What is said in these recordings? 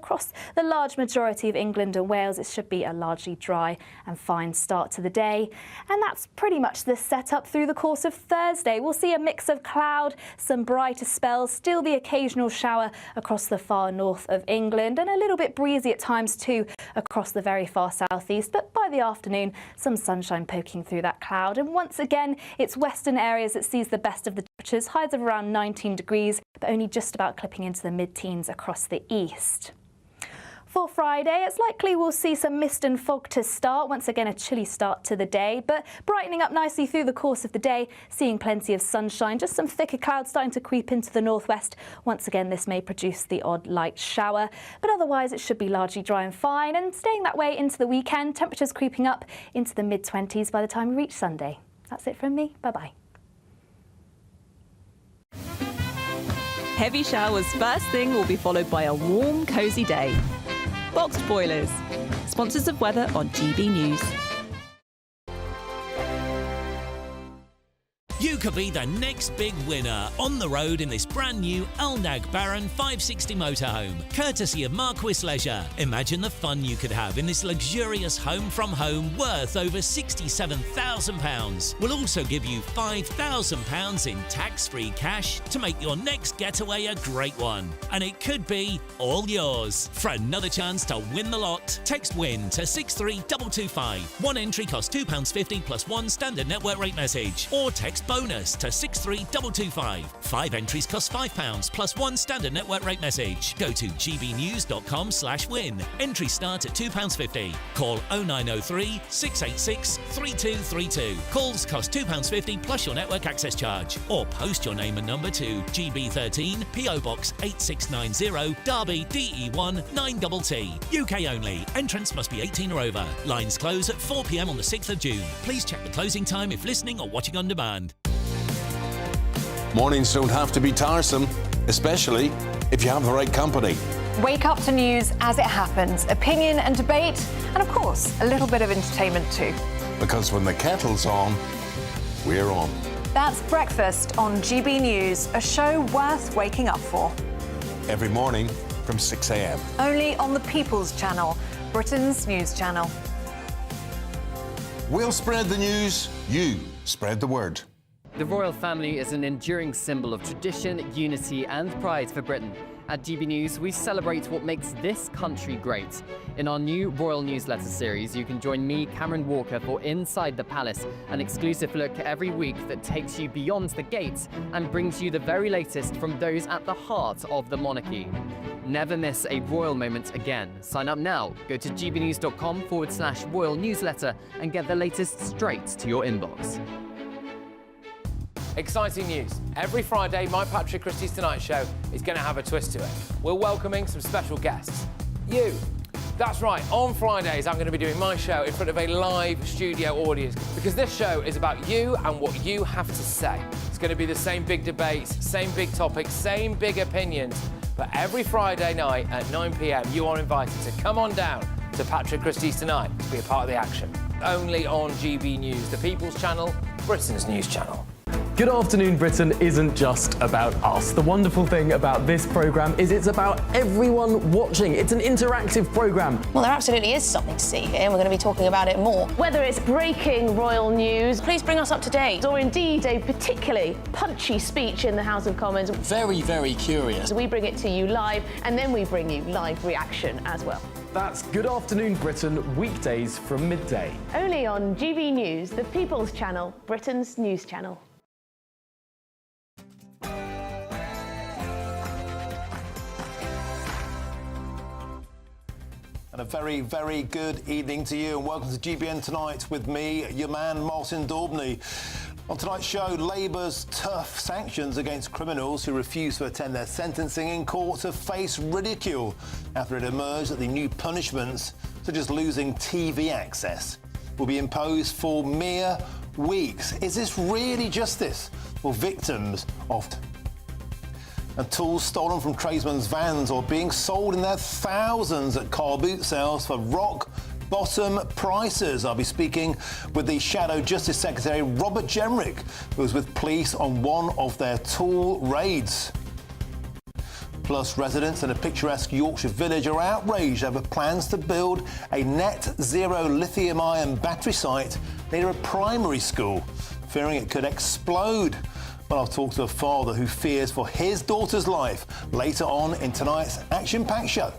across the large majority of England and Wales, it should be a largely dry and fine start to the day. And that's pretty much the setup through the course of Thursday. We'll see a mix of cloud, some brighter spells, still the occasional shower across the far north of England, and a little bit breezy at times too across the very far southeast. But by the afternoon, some sunshine poking through that cloud. And once again, it's western areas that sees the best of the temperatures, highs of around 19 degrees, but only just about clipping into the mid-teens across the east. For Friday, it's likely we'll see some mist and fog to start. Once again, a chilly start to the day, but brightening up nicely through the course of the day, seeing plenty of sunshine, just some thicker clouds starting to creep into the northwest. Once again, this may produce the odd light shower, but otherwise it should be largely dry and fine, and staying that way into the weekend, temperatures creeping up into the mid-20s by the time we reach Sunday. That's it from me. Bye-bye. Heavy showers first thing will be followed by a warm, cosy day. Boxed Boilers, sponsors of weather on GB News. You could be the next big winner on the road in this brand new Alnag Baron 560 motorhome, courtesy of Marquis Leisure. Imagine the fun you could have in this luxurious home from home worth over £67,000. We'll also give you £5,000 in tax-free cash to make your next getaway a great one. And it could be all yours. For another chance to win the lot, text WIN to 63225. One entry costs £2.50 plus one standard network rate message. Or text bonus to 63225. 5 entries cost £5 plus one standard network rate message. Go to gbnews.com/win. Entries start at £2.50. Call 0903 686 3232. Calls cost £2.50 plus your network access charge. Or post your name and number to GB13 PO Box 8690 Derby DE1 9TT. UK only. Entrance must be 18 or over. Lines close at 4 p.m. on the 6th of June. Please check the closing time if listening or watching on demand. Mornings don't have to be tiresome, especially if you have the right company. Wake up to news as it happens, opinion and debate, and of course, a little bit of entertainment too. Because when the kettle's on, we're on. That's Breakfast on GB News, a show worth waking up for. Every morning from 6 a.m. Only on the People's Channel, Britain's news channel. We'll spread the news, you spread the word. The royal family is an enduring symbol of tradition, unity and pride for Britain. At GB News, we celebrate what makes this country great. In our new royal newsletter series, you can join me, Cameron Walker, for Inside the Palace, an exclusive look every week that takes you beyond the gates and brings you the very latest from those at the heart of the monarchy. Never miss a royal moment again. Sign up now. Go to gbnews.com/royal newsletter and get the latest straight to your inbox. Exciting news. Every Friday, my Patrick Christie's Tonight show is going to have a twist to it. We're welcoming some special guests. You. That's right, on Fridays I'm going to be doing my show in front of a live studio audience because this show is about you and what you have to say. It's going to be the same big debates, same big topics, same big opinions, but every Friday night at 9 p.m. you are invited to come on down to Patrick Christie's Tonight to be a part of the action. Only on GB News, the People's Channel, Britain's news channel. Good Afternoon Britain isn't just about us. The wonderful thing about this programme is it's about everyone watching. It's an interactive programme. Well, there absolutely is something to see here, and we're going to be talking about it more. Whether it's breaking royal news, please bring us up to date. Or indeed a particularly punchy speech in the House of Commons. Very, very curious. We bring it to you live, and then we bring you live reaction as well. That's Good Afternoon Britain, weekdays from midday. Only on GB News, the People's Channel, Britain's news channel. And a very, very good evening to you and welcome to GBN Tonight with me, your man Martin Daubney. On tonight's show, Labour's tough sanctions against criminals who refuse to attend their sentencing in court have faced ridicule after it emerged that the new punishments, such as losing TV access, will be imposed for mere weeks. Is this really justice for victims of... And tools stolen from tradesmen's vans or being sold in their thousands at car boot sales for rock-bottom prices. I'll be speaking with the Shadow Justice Secretary, Robert Jenrick, who was with police on one of their tool raids. Plus residents in a picturesque Yorkshire village are outraged over plans to build a net zero lithium-ion battery site near a primary school, fearing it could explode. Well, I'll talk to a father who fears for his daughter's life later on in tonight's action-packed show.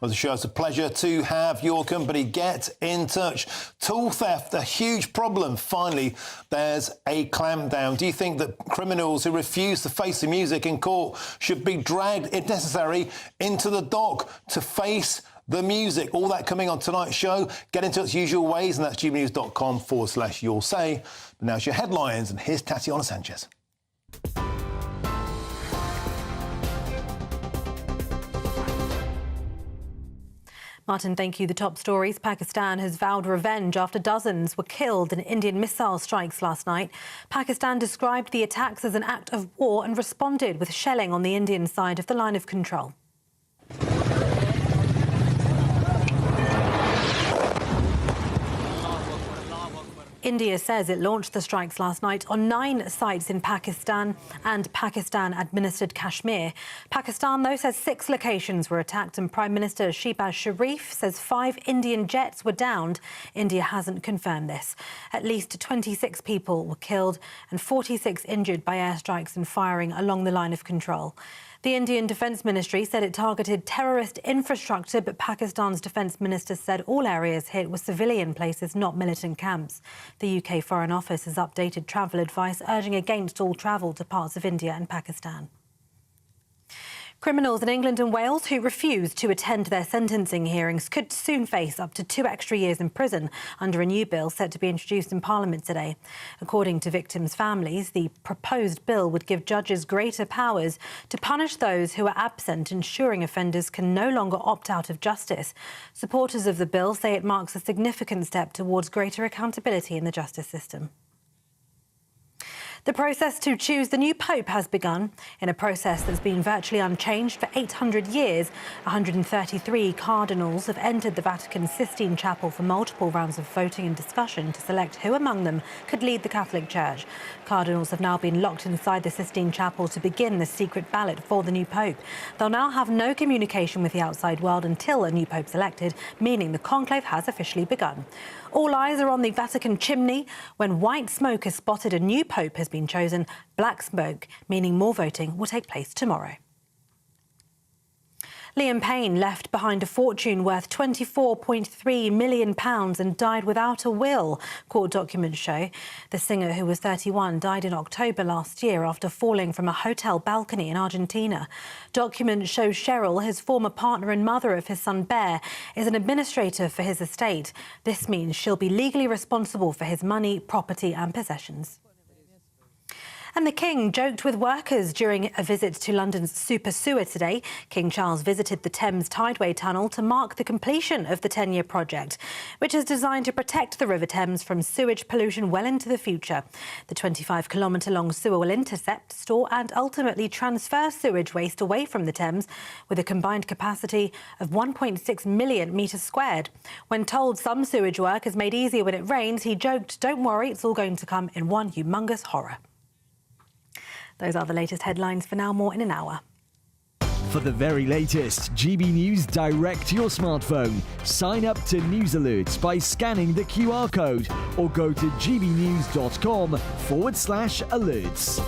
Well, the show, it's a pleasure to have your company. Get in touch. Tool theft, a huge problem. Finally, there's a clampdown. Do you think that criminals who refuse to face the music in court should be dragged, if necessary, into the dock to face the music? All that coming on tonight's show. Get in touch usual ways, and that's gbnews.com/your say. But now it's your headlines, and here's Tatiana Sanchez. Martin, thank you. The top stories. Pakistan has vowed revenge after dozens were killed in Indian missile strikes last night. Pakistan described the attacks as an act of war and responded with shelling on the Indian side of the line of control. India says it launched the strikes last night on 9 sites in Pakistan and Pakistan-administered Kashmir. Pakistan, though, says 6 locations were attacked, and Prime Minister Shehbaz Sharif says 5 Indian jets were downed. India hasn't confirmed this. At least 26 people were killed and 46 injured by airstrikes and firing along the line of control. The Indian Defence Ministry said it targeted terrorist infrastructure, but Pakistan's Defence Minister said all areas hit were civilian places, not militant camps. The UK Foreign Office has updated travel advice, urging against all travel to parts of India and Pakistan. Criminals in England and Wales who refuse to attend their sentencing hearings could soon face up to 2 extra years in prison under a new bill set to be introduced in Parliament today. According to victims' families, the proposed bill would give judges greater powers to punish those who are absent, ensuring offenders can no longer opt out of justice. Supporters of the bill say it marks a significant step towards greater accountability in the justice system. The process to choose the new Pope has begun. In a process that's been virtually unchanged for 800 years, 133 cardinals have entered the Vatican's Sistine Chapel for multiple rounds of voting and discussion to select who among them could lead the Catholic Church. Cardinals have now been locked inside the Sistine Chapel to begin the secret ballot for the new Pope. They'll now have no communication with the outside world until a new Pope's elected, meaning the conclave has officially begun. All eyes are on the Vatican chimney. When white smoke is spotted, a new Pope has been chosen. Black smoke, meaning more voting, will take place tomorrow. Liam Payne left behind a fortune worth £24.3 million and died without a will, court documents show. The singer, who was 31, died in October last year after falling from a hotel balcony in Argentina. Documents show Cheryl, his former partner and mother of his son Bear, is an administrator for his estate. This means she'll be legally responsible for his money, property and possessions. And the King joked with workers during a visit to London's super sewer today. King Charles visited the Thames Tideway Tunnel to mark the completion of the 10-year project, which is designed to protect the River Thames from sewage pollution well into the future. The 25-kilometre-long sewer will intercept, store and ultimately transfer sewage waste away from the Thames, with a combined capacity of 1.6 million metres squared. When told some sewage work is made easier when it rains, he joked, "Don't worry, it's all going to come in one humongous horror." Those are the latest headlines. For now, more in an hour. For the very latest GB News direct to your smartphone, sign up to News Alerts by scanning the QR code or go to gbnews.com/alerts.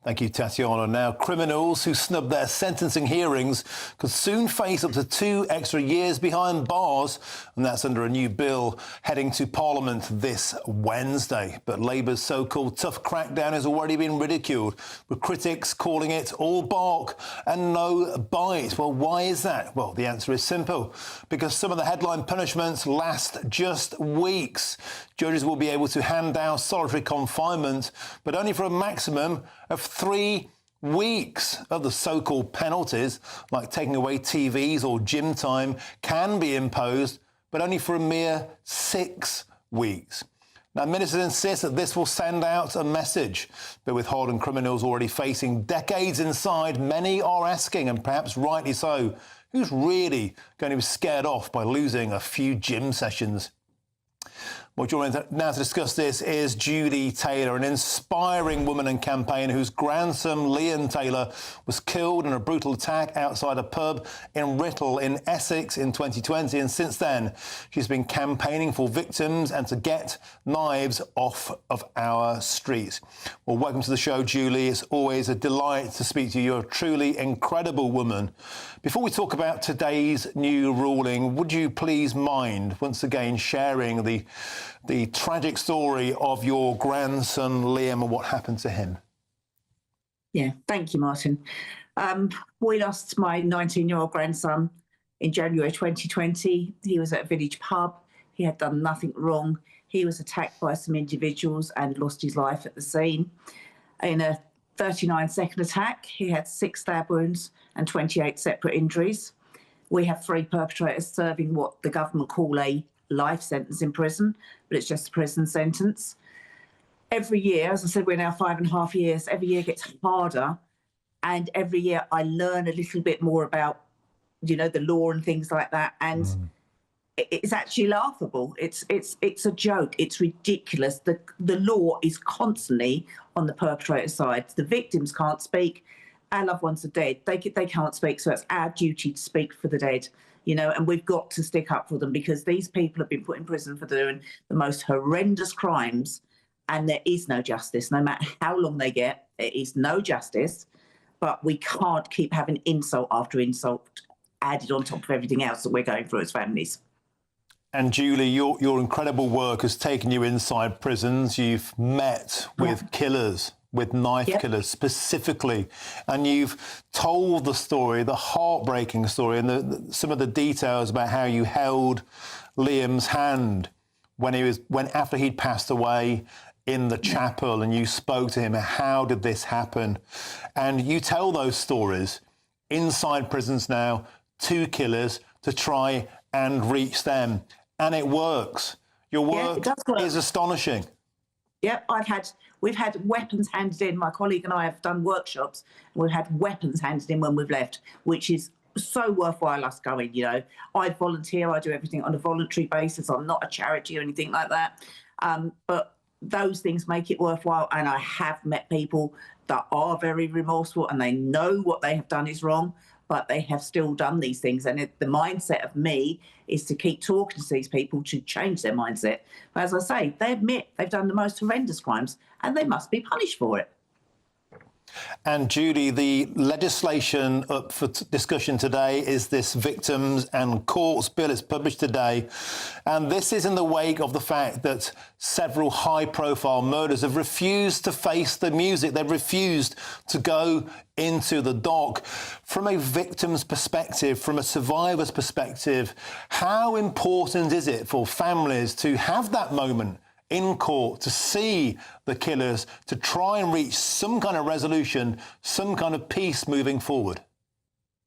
Thank you, Tatiana. Now, criminals who snub their sentencing hearings could soon face up to 2 extra years behind bars, and that's under a new bill heading to Parliament this Wednesday. But Labour's so-called tough crackdown has already been ridiculed, with critics calling it all bark and no bite. Well, why is that? Well, the answer is simple. Because some of the headline punishments last just weeks. Judges will be able to hand down solitary confinement, but only for a maximum of 3 weeks. Other so-called penalties, like taking away TVs or gym time, can be imposed, but only for a mere 6 weeks. Now, ministers insist that this will send out a message. But with hardened criminals already facing decades inside, many are asking, and perhaps rightly so, who's really going to be scared off by losing a few gym sessions? Well, joining now to discuss this is Julie Taylor, an inspiring woman and campaigner whose grandson, Liam Taylor, was killed in a brutal attack outside a pub in Writtle in Essex in 2020. And since then, she's been campaigning for victims and to get knives off of our streets. Well, welcome to the show, Julie. It's always a delight to speak to you. You're a truly incredible woman. Before we talk about today's new ruling, would you please mind once again sharing the tragic story of your grandson, Liam, and what happened to him? Yeah, thank you, Martin. We lost my 19-year-old grandson in January 2020. He was at a village pub. He had done nothing wrong. He was attacked by some individuals and lost his life at the scene. In a 39-second attack, he had 6 stab wounds and 28 separate injuries. We have 3 perpetrators serving what the government call a life sentence in prison, but it's just a prison sentence. Every year, as I said, we're now 5.5 years, every year gets harder, and every year I learn a little bit more about, you know, the law and things like that, and it's actually laughable. It's a joke. It's ridiculous. The law is constantly on the perpetrator's side. The victims can't speak. Our loved ones are dead. They can't speak, so it's our duty to speak for the dead. You know, and we've got to stick up for them because these people have been put in prison for doing the most horrendous crimes, and there is no justice. No matter how long they get, there is no justice. But we can't keep having insult after insult added on top of everything else that we're going through as families. And Julie, your incredible work has taken you inside prisons. You've met with killers, with knife killers specifically, and you've told the story, the heartbreaking story, and some of the details about how you held Liam's hand when after he'd passed away in the chapel, and you spoke to him. How did this happen? And you tell those stories inside prisons now, 2 killers to try and reach them, and it works. Your work is astonishing. Yep, we've had weapons handed in. My colleague and I have done workshops, and we've had weapons handed in when we've left, which is so worthwhile us going, you know. I volunteer, I do everything on a voluntary basis. I'm not a charity or anything like that. But those things make it worthwhile, and I have met people that are very remorseful and they know what they have done is wrong, but they have still done these things. And the mindset of me is to keep talking to these people to change their mindset. But as I say, they admit they've done the most horrendous crimes and they must be punished for it. And Judy, the legislation up for discussion today is this Victims and Courts Bill. It's published today. And this is in the wake of the fact that several high-profile murders have refused to face the music. They've refused to go into the dock. From a victim's perspective, from a survivor's perspective, how important is it for families to have that moment in court, to see the killers, to try and reach some kind of resolution, some kind of peace moving forward?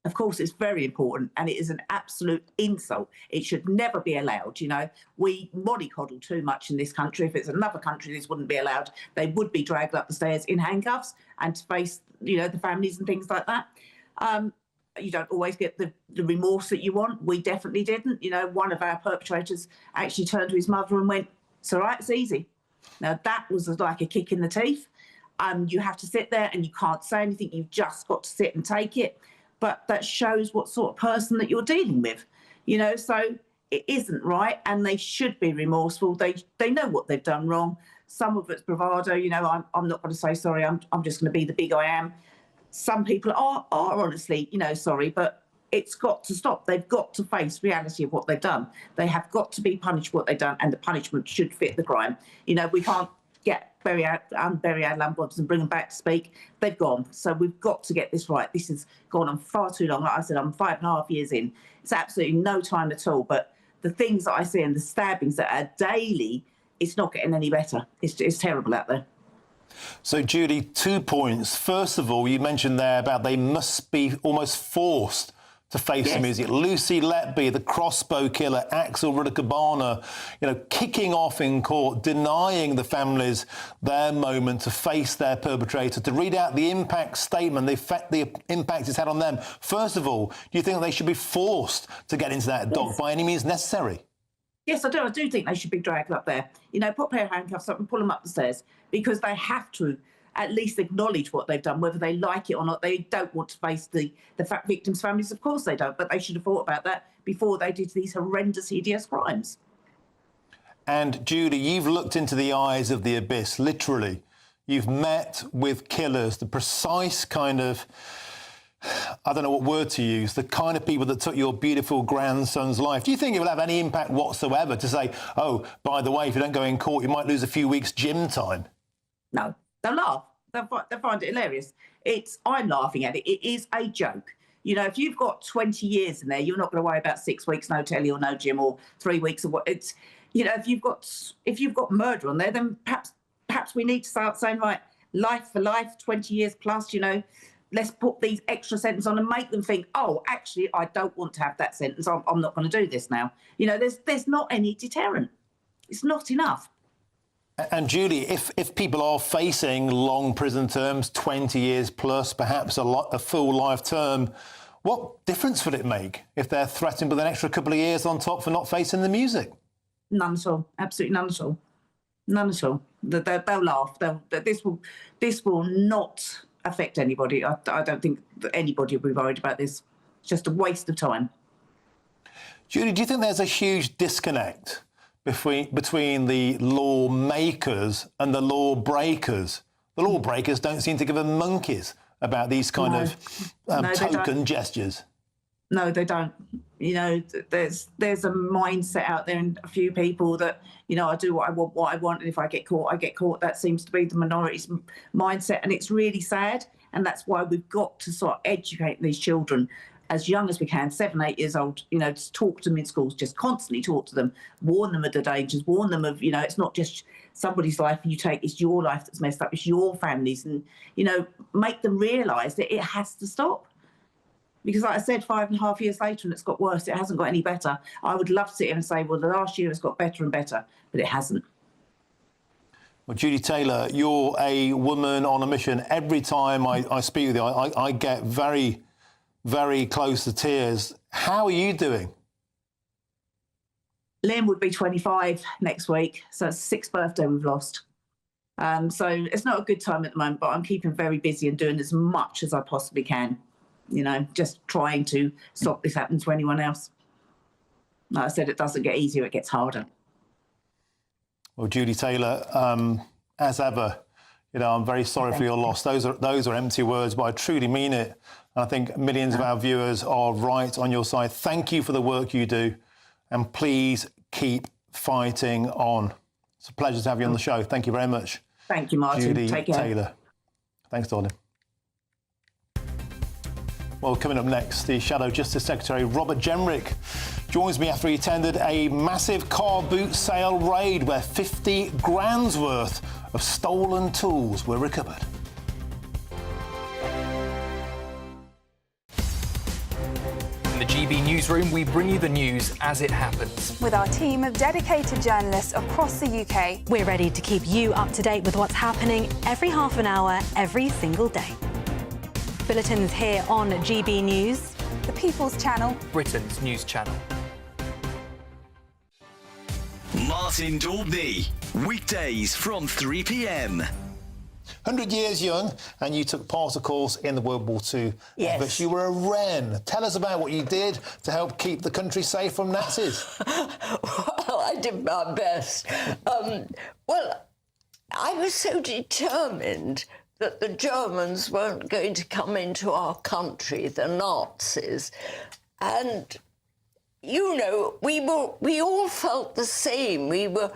Of course, it's very important, and it is an absolute insult. It should never be allowed. You know, we mollycoddle too much in this country. If it's another country, this wouldn't be allowed. They would be dragged up the stairs in handcuffs and to face, you know, the families and things like that. You don't always get the remorse that you want. We definitely didn't. You know, one of our perpetrators actually turned to his mother and went, "It's all right, it's easy." Now, that was like a kick in the teeth. You have to sit there and you can't say anything. You've just got to sit and take it. But that shows what sort of person that you're dealing with, you know, so it isn't right, and they should be remorseful. They know what they've done wrong. Some of it's bravado, you know, I'm not going to say sorry, I'm just going to be the big I am. Some people are honestly, you know, sorry, but it's got to stop. They've got to face reality of what they've done. They have got to be punished for what they've done, and the punishment should fit the crime. You know, we can't bury our loved ones and bring them back to speak. They've gone. So we've got to get this right. This has gone on far too long. Like I said, I'm 5.5 years in. It's absolutely no time at all. But the things that I see and the stabbings that are daily, it's not getting any better. It's terrible out there. So, Judy, 2 points. First of all, you mentioned there about they must be almost forced to face the music. Lucy Letby, the crossbow killer, Axel Rutter-Cabana, you know, kicking off in court, denying the families their moment to face their perpetrator, to read out the impact statement, the impact it's had on them. First of all, do you think they should be forced to get into that dock by any means necessary? Yes, I do. I do think they should be dragged up there. You know, put a pair of handcuffs up and pull them up the stairs, because they have to at least acknowledge what they've done, whether they like it or not. They don't want to face the victims' families. Of course they don't, but they should have thought about that before they did these horrendous, hideous crimes. And Judy, you've looked into the eyes of the abyss, literally. You've met with killers, the precise kind of, I don't know what word to use, the kind of people that took your beautiful grandson's life. Do you think it will have any impact whatsoever to say, oh, by the way, if you don't go in court, you might lose a few weeks' gym time? No. They'll laugh. They'll find it hilarious. I'm laughing at it. It is a joke. You know, if you've got 20 years in there, you're not going to worry about 6 weeks no telly or no gym, or 3 weeks or what. It's, you know, if you've got murder on there, then perhaps we need to start saying, right, life for life, 20 years plus. You know, let's put these extra sentences on and make them think, oh, actually, I don't want to have that sentence. I'm not going to do this now. You know, there's not any deterrent. It's not enough. And Julie, if people are facing long prison terms, 20 years plus, perhaps a full life term, what difference would it make if they're threatened with an extra couple of years on top for not facing the music? None at all. Absolutely none at all. None at all. They'll laugh. This will not affect anybody. I don't think that anybody will be worried about this. It's just a waste of time. Julie, do you think there's a huge disconnect between the lawmakers and the lawbreakers? The lawbreakers don't seem to give a monkeys about these kind of token gestures. No, they don't. You know, there's a mindset out there and a few people that, you know, I do what I want, and if I get caught, I get caught. That seems to be the minority's mindset, and it's really sad. And that's why we've got to sort of educate these children as young as we can, 7, 8 years old, you know, just talk to them in schools, just constantly talk to them, warn them of the dangers, warn them of, you know, it's not just somebody's life you take, it's your life that's messed up, it's your family's, and, you know, make them realise that it has to stop. Because like I said, 5.5 years later and it's got worse, it hasn't got any better. I would love to sit here and say, well, the last year has got better and better, but it hasn't. Well, Judy Taylor, you're a woman on a mission. Every time I speak with you, I get very, very close to tears. How are you doing? Liam would be 25 next week, so it's the 6th birthday we've lost. So it's not a good time at the moment, but I'm keeping very busy and doing as much as I possibly can. You know, just trying to stop this happening to anyone else. Like I said, it doesn't get easier, it gets harder. Well, Judy Taylor, as ever, you know, I'm very sorry for your loss. Those are empty words, but I truly mean it. And I think millions of our viewers are right on your side. Thank you for the work you do, and please keep fighting on. It's a pleasure to have you on the show. Thank you very much. Thank you, Martin. Judy Take care. Taylor. Thanks, darling. Well, coming up next, the Shadow Justice Secretary Robert Jenrick joins me after he attended a massive car boot sale raid where 50 grand's worth of stolen tools were recovered. In the GB newsroom, we bring you the news as it happens. With our team of dedicated journalists across the UK, we're ready to keep you up to date with what's happening every half an hour, every single day. Bulletins here on GB News, the People's Channel, Britain's news channel. Martin Daubney, weekdays from 3 p.m. 100 years young, and you took part, of course, in the World War II. Yes. But you were a Wren. Tell us about what you did to help keep the country safe from Nazis. Well, I did my best. Well, I was so determined that the Germans weren't going to come into our country, the Nazis. And, you know, we all felt the same. We were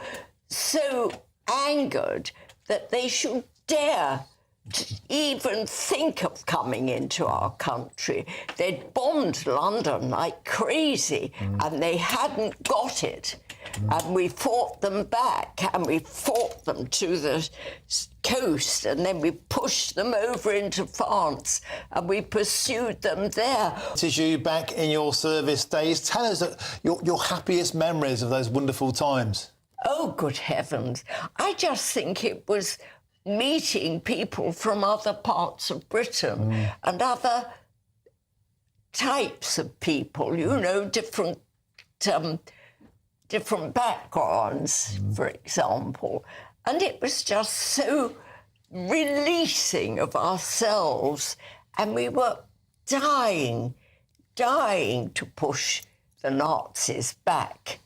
so angered that they should dare to even think of coming into our country. They'd bombed London like crazy, and they hadn't got it. and we fought them back, and we fought them to the coast, and then we pushed them over into France, and we pursued them there. This is you back in your service days. Tell us your happiest memories of those wonderful times. Oh, good heavens. I just think it was meeting people from other parts of Britain and other types of people, you know, different backgrounds, for example. And it was just so releasing of ourselves. And we were dying to push the Nazis back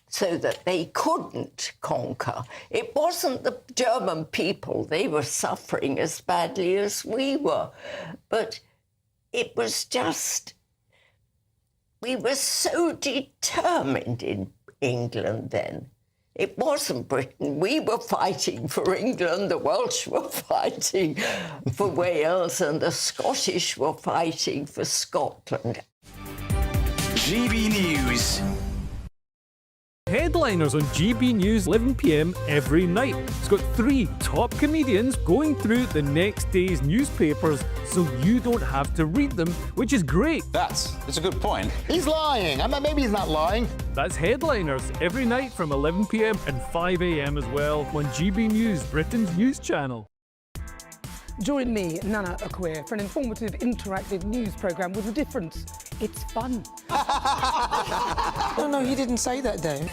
so that they couldn't conquer. It wasn't the German people. They were suffering as badly as we were. But it was just, we were so determined in England then. It wasn't Britain. We were fighting for England, the Welsh were fighting for Wales, and the Scottish were fighting for Scotland. GB News. Headliners on GB News 11 p.m. every night. It's got 3 top comedians going through the next day's newspapers so you don't have to read them, which is great. That's a good point. He's lying. I mean, maybe he's not lying. That's Headliners every night from 11 p.m. and 5 a.m. as well on GB News, Britain's news channel. Join me, Nana Okoye, for an informative, interactive news programme with a difference. It's fun. No, he didn't say that, Dave.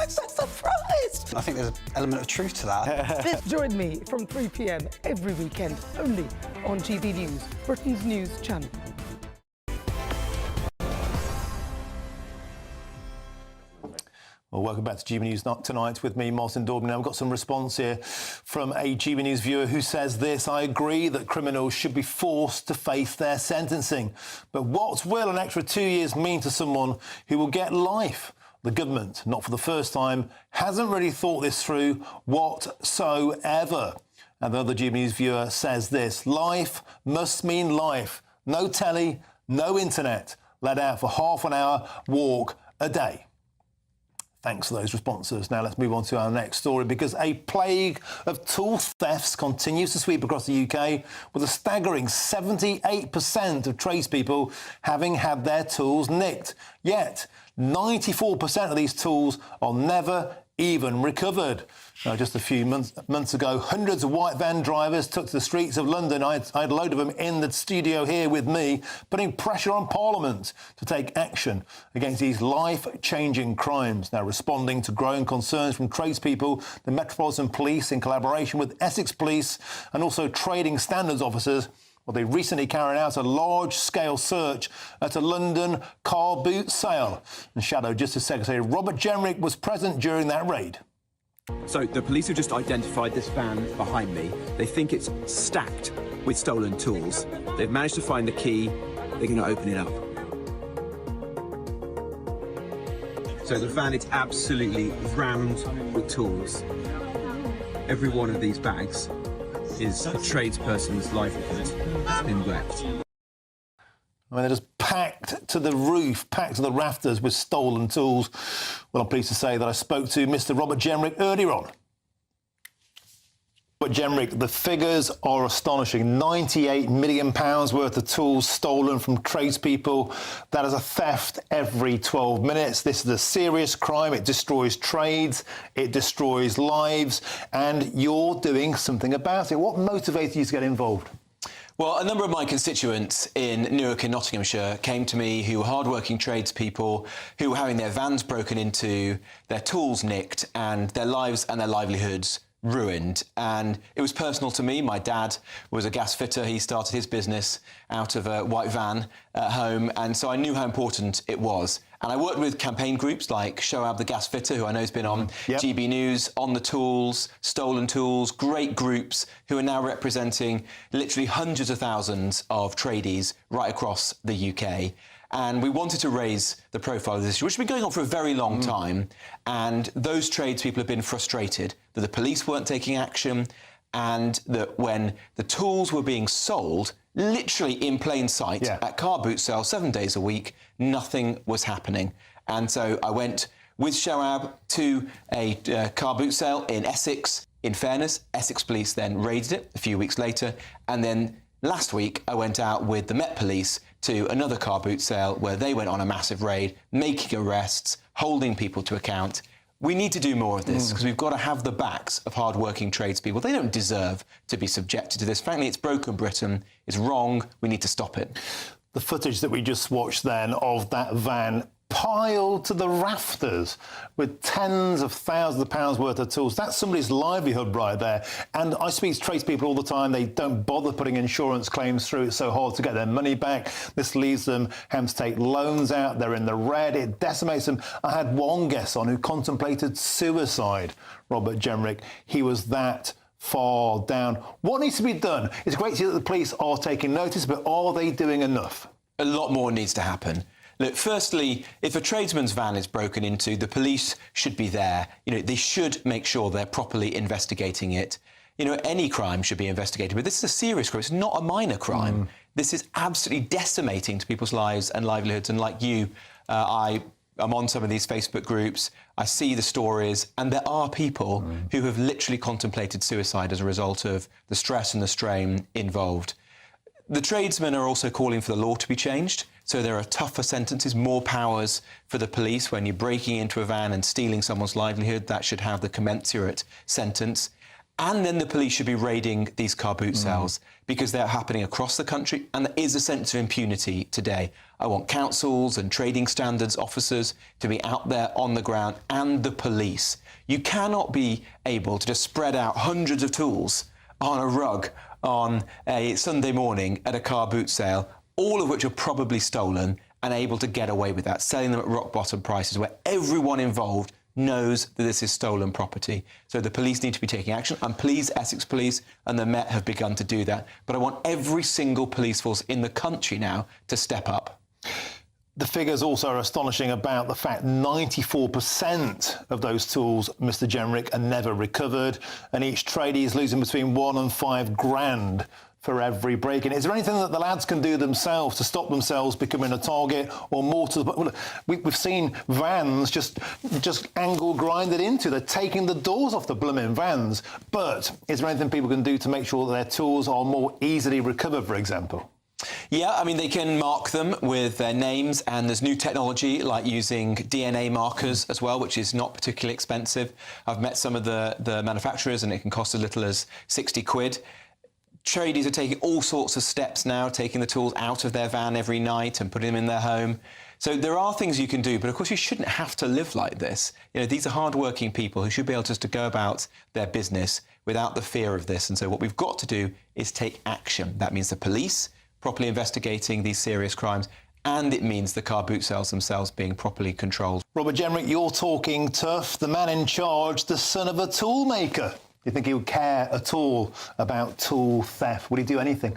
I'm so surprised. I think there's an element of truth to that. Join me from 3 p.m. every weekend, only on GB News, Britain's news channel. Well, welcome back to GB News Tonight with me, Martin Daubney. Now, we've got some response here from a GB News viewer who says this: I agree that criminals should be forced to face their sentencing. But what will an extra 2 years mean to someone who will get life? The government, not for the first time, hasn't really thought this through whatsoever. And the other GB News viewer says this: life must mean life. No telly, no internet. Let out for half an hour walk a day. Thanks for those responses. Now let's move on to our next story, because a plague of tool thefts continues to sweep across the UK, with a staggering 78% of tradespeople having had their tools nicked. Yet 94% of these tools are never even recovered. Now, just a few months ago, hundreds of white van drivers took to the streets of London. I had a load of them in the studio here with me, putting pressure on Parliament to take action against these life-changing crimes. Now, responding to growing concerns from tradespeople, the Metropolitan Police, in collaboration with Essex Police and also trading standards officers, well, they recently carried out a large-scale search at a London car boot sale. And Shadow Justice Secretary Robert Jenrick was present during that raid. So the police have just identified this van behind me. They think it's stacked with stolen tools. They've managed to find the key. They're going to open it up. So the van is absolutely rammed with tools. Every one of these bags is a tradesperson's livelihood in wrecked. I mean, they're just packed to the roof, packed to the rafters with stolen tools. Well, I'm pleased to say that I spoke to Mr. Robert Jenrick earlier on. But Jenrick, the figures are astonishing. £98 million worth of tools stolen from tradespeople. That is a theft every 12 minutes. This is a serious crime. It destroys trades, it destroys lives, and you're doing something about it. What motivated you to get involved? Well, a number of my constituents in Newark in Nottinghamshire came to me who were hard-working tradespeople who were having their vans broken into, their tools nicked, and their lives and their livelihoods ruined. And it was personal to me. My dad was a gas fitter. He started his business out of a white van at home, and so I knew how important it was. And I worked with campaign groups like Shoab the Gas Fitter, who I know has been on GB News, On the Tools, Stolen Tools, great groups who are now representing literally hundreds of thousands of tradies right across the UK. And we wanted to raise the profile of this issue, which has been going on for a very long time. And those tradespeople have been frustrated that the police weren't taking action, and that when the tools were being sold, literally in plain sight, at car boot sales 7 days a week, nothing was happening. And so I went with Shoaib to a car boot sale in Essex. In fairness, Essex Police then raided it a few weeks later, and then last week I went out with the Met Police to another car boot sale where they went on a massive raid, making arrests, holding people to account. We need to do more of this because we've got to have the backs of hard-working tradespeople. They don't deserve to be subjected to this. Frankly, it's broken Britain. It's wrong. We need to stop it. The footage that we just watched then of that van piled to the rafters with tens of thousands of pounds worth of tools. That's somebody's livelihood right there. And I speak to tradespeople all the time. They don't bother putting insurance claims through. It's so hard to get their money back. This leaves them having to take loans out. They're in the red. It decimates them. I had one guest on who contemplated suicide, Robert Jenrick. He was that far down. What needs to be done? It's great to see that the police are taking notice, but are they doing enough? A lot more needs to happen. Look, firstly, if a tradesman's van is broken into, the police should be there. They should make sure they're properly investigating it. Any crime should be investigated, but this is a serious crime. It's not a minor crime. This is absolutely decimating to people's lives and livelihoods. And like you, I'm on some of these Facebook groups. I see the stories, and there are people who have literally contemplated suicide as a result of the stress and the strain involved. The tradesmen are also calling for the law to be changed. So there are tougher sentences, more powers for the police. When you're breaking into a van and stealing someone's livelihood, that should have the commensurate sentence. And then the police should be raiding these car boot sales because they're happening across the country, and there is a sense of impunity today. I want councils and trading standards officers to be out there on the ground, and the police. You cannot be able to just spread out hundreds of tools on a rug on a Sunday morning at a car boot sale, all of which are probably stolen, and able to get away with that, selling them at rock-bottom prices where everyone involved knows that this is stolen property. So the police need to be taking action. I'm pleased Essex Police and the Met have begun to do that. But I want every single police force in the country now to step up. The figures also are astonishing about the fact 94% of those tools, Mr. Jenrick, are never recovered, and each tradie is losing between £1 and £5 grand for every break-in. Is there anything that the lads can do themselves to stop themselves becoming a target, or more to the... Well, we've seen vans just angle grinded into. They're taking the doors off the blooming vans. But is there anything people can do to make sure that their tools are more easily recovered, for example? Yeah, I mean, they can mark them with their names, and there's new technology like using DNA markers as well, which is not particularly expensive. I've met some of the manufacturers, and it can cost as little as 60 quid. Tradies are taking all sorts of steps now, taking the tools out of their van every night and putting them in their home. So there are things you can do, but of course you shouldn't have to live like this. These are hard-working people who should be able just to go about their business without the fear of this. And so what we've got to do is take action. That means the police properly investigating these serious crimes, and it means the car boot sales themselves being properly controlled. Robert Jenrick, you're talking tough. The man in charge, the son of a tool maker. Do you think he would care at all about tool theft? Would he do anything?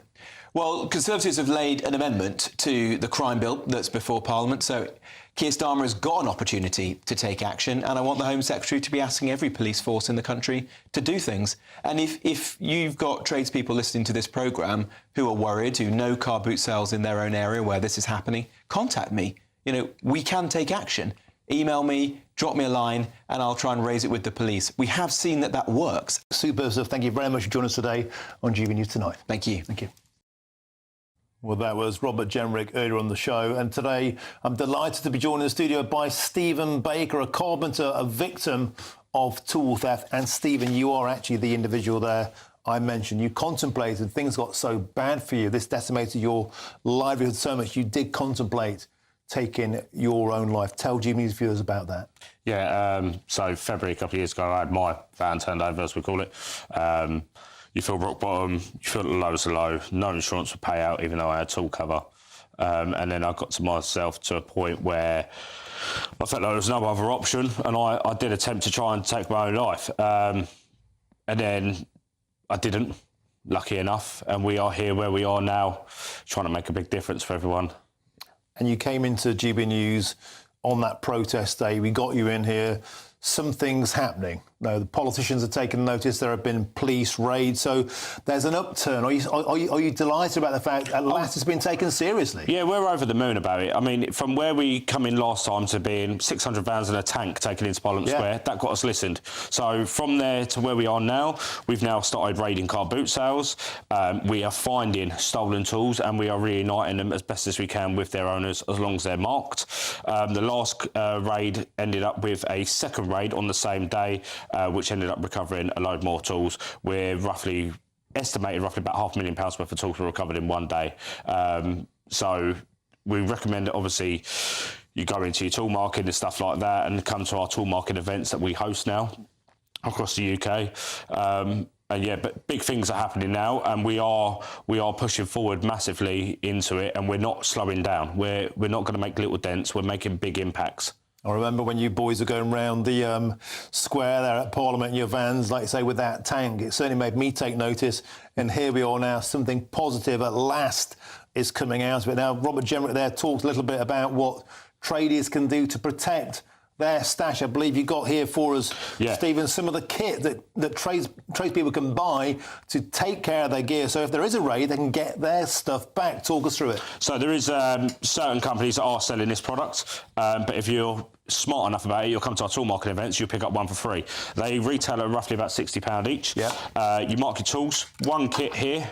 Well, Conservatives have laid an amendment to the crime bill that's before Parliament, so Keir Starmer has got an opportunity to take action, and I want the Home Secretary to be asking every police force in the country to do things. And if you've got tradespeople listening to this programme who are worried, who know car boot sales in their own area where this is happening, contact me. We can take action. Email me, drop me a line, and I'll try and raise it with the police. We have seen that works. Super, sir. Thank you very much for joining us today on GBNews Tonight. Thank you. Thank you. Well, that was Robert Jenrick earlier on the show. And today I'm delighted to be joined in the studio by Stephen Baker, a carpenter, a victim of tool theft. And Stephen, you are actually the individual there I mentioned. You contemplated, things got so bad for you, this decimated your livelihood so much, you did contemplate taking your own life. Tell GBNews viewers about that. Yeah, so February a couple of years ago, I had my van turned over, as we call it. You feel rock bottom, you feel the lowest of low, no insurance would pay out, even though I had tool cover. And then I got to myself to a point where I felt like there was no other option, and I did attempt to try and take my own life. And then I didn't, lucky enough, and we are here where we are now, trying to make a big difference for everyone. And you came into GBNews on that protest day. We got you in here. Some things happening. No, the politicians have taken notice. There have been police raids, so there's an upturn. Are you delighted about the fact at last it's been taken seriously? Yeah, we're over the moon about it. I mean, from where we come in last time to being 600 vans in a tank taken into Parliament Square, that got us listened. So from there to where we are now, we've now started raiding car boot sales. We are finding stolen tools and we are reuniting them as best as we can with their owners as long as they're marked. The last raid ended up with a second raid on the same day, which ended up recovering a load more tools. We're estimated roughly about £500,000 worth of tools were recovered in one day. So we recommend that obviously you go into your tool market and stuff like that and come to our tool market events that we host now across the UK. And yeah, but big things are happening now, and we are pushing forward massively into it, and we're not slowing down. We're not going to make little dents. We're making big impacts. I remember when you boys were going round the square there at Parliament in your vans, like you say, with that tank. It certainly made me take notice. And here we are now, something positive at last is coming out of it. Now, Robert Jenrick there talked a little bit about what tradies can do to protect their stash. I believe you got here for us, Stephen, some of the kit that tradespeople can buy to take care of their gear. So if there is a raid, they can get their stuff back. Talk us through it. So there is certain companies that are selling this product, but if you're smart enough about it, you'll come to our tool market events, you'll pick up one for free. They retail at roughly about £60 each. You mark your tools. One kit here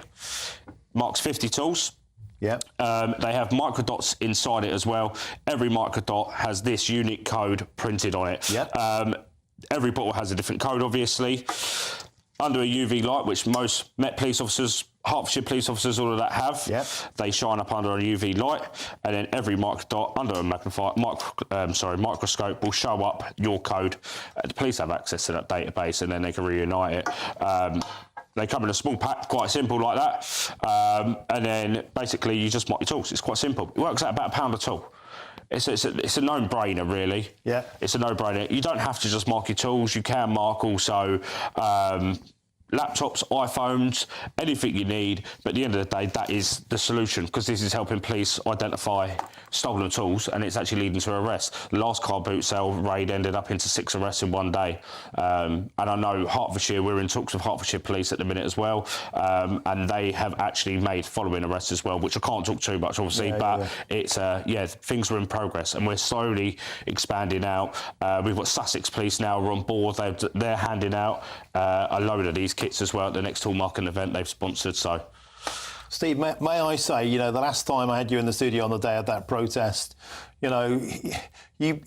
marks 50 tools. Yeah. They have microdots inside it as well. Every microdot has this unique code printed on it. Every bottle has a different code, obviously. Under a UV light, which most Met police officers, Hertfordshire police officers, all of that have. They shine up under a UV light, and then every microdot under a microscope will show up your code. The police have access to that database, and then they can reunite it. They come in a small pack, quite simple like that. And then basically you just mark your tools. It's quite simple. It works out about £1 a tool. It's a no-brainer, really. Yeah. It's a no-brainer. You don't have to just mark your tools. You can mark also laptops, iPhones, anything you need. But at the end of the day, that is the solution, because this is helping police identify stolen tools, and it's actually leading to arrests. The last car boot sale raid ended up into 6 arrests in one day. And I know Hertfordshire, we're in talks with Hertfordshire Police at the minute as well, and they have actually made following arrests as well, which I can't talk too much, obviously, but it's, things are in progress, and we're slowly expanding out. We've got Sussex Police now are on board. They're handing out a load of these kits as well at the next tool market event they've sponsored. So, Steve, may I say, the last time I had you in the studio on the day of that protest, you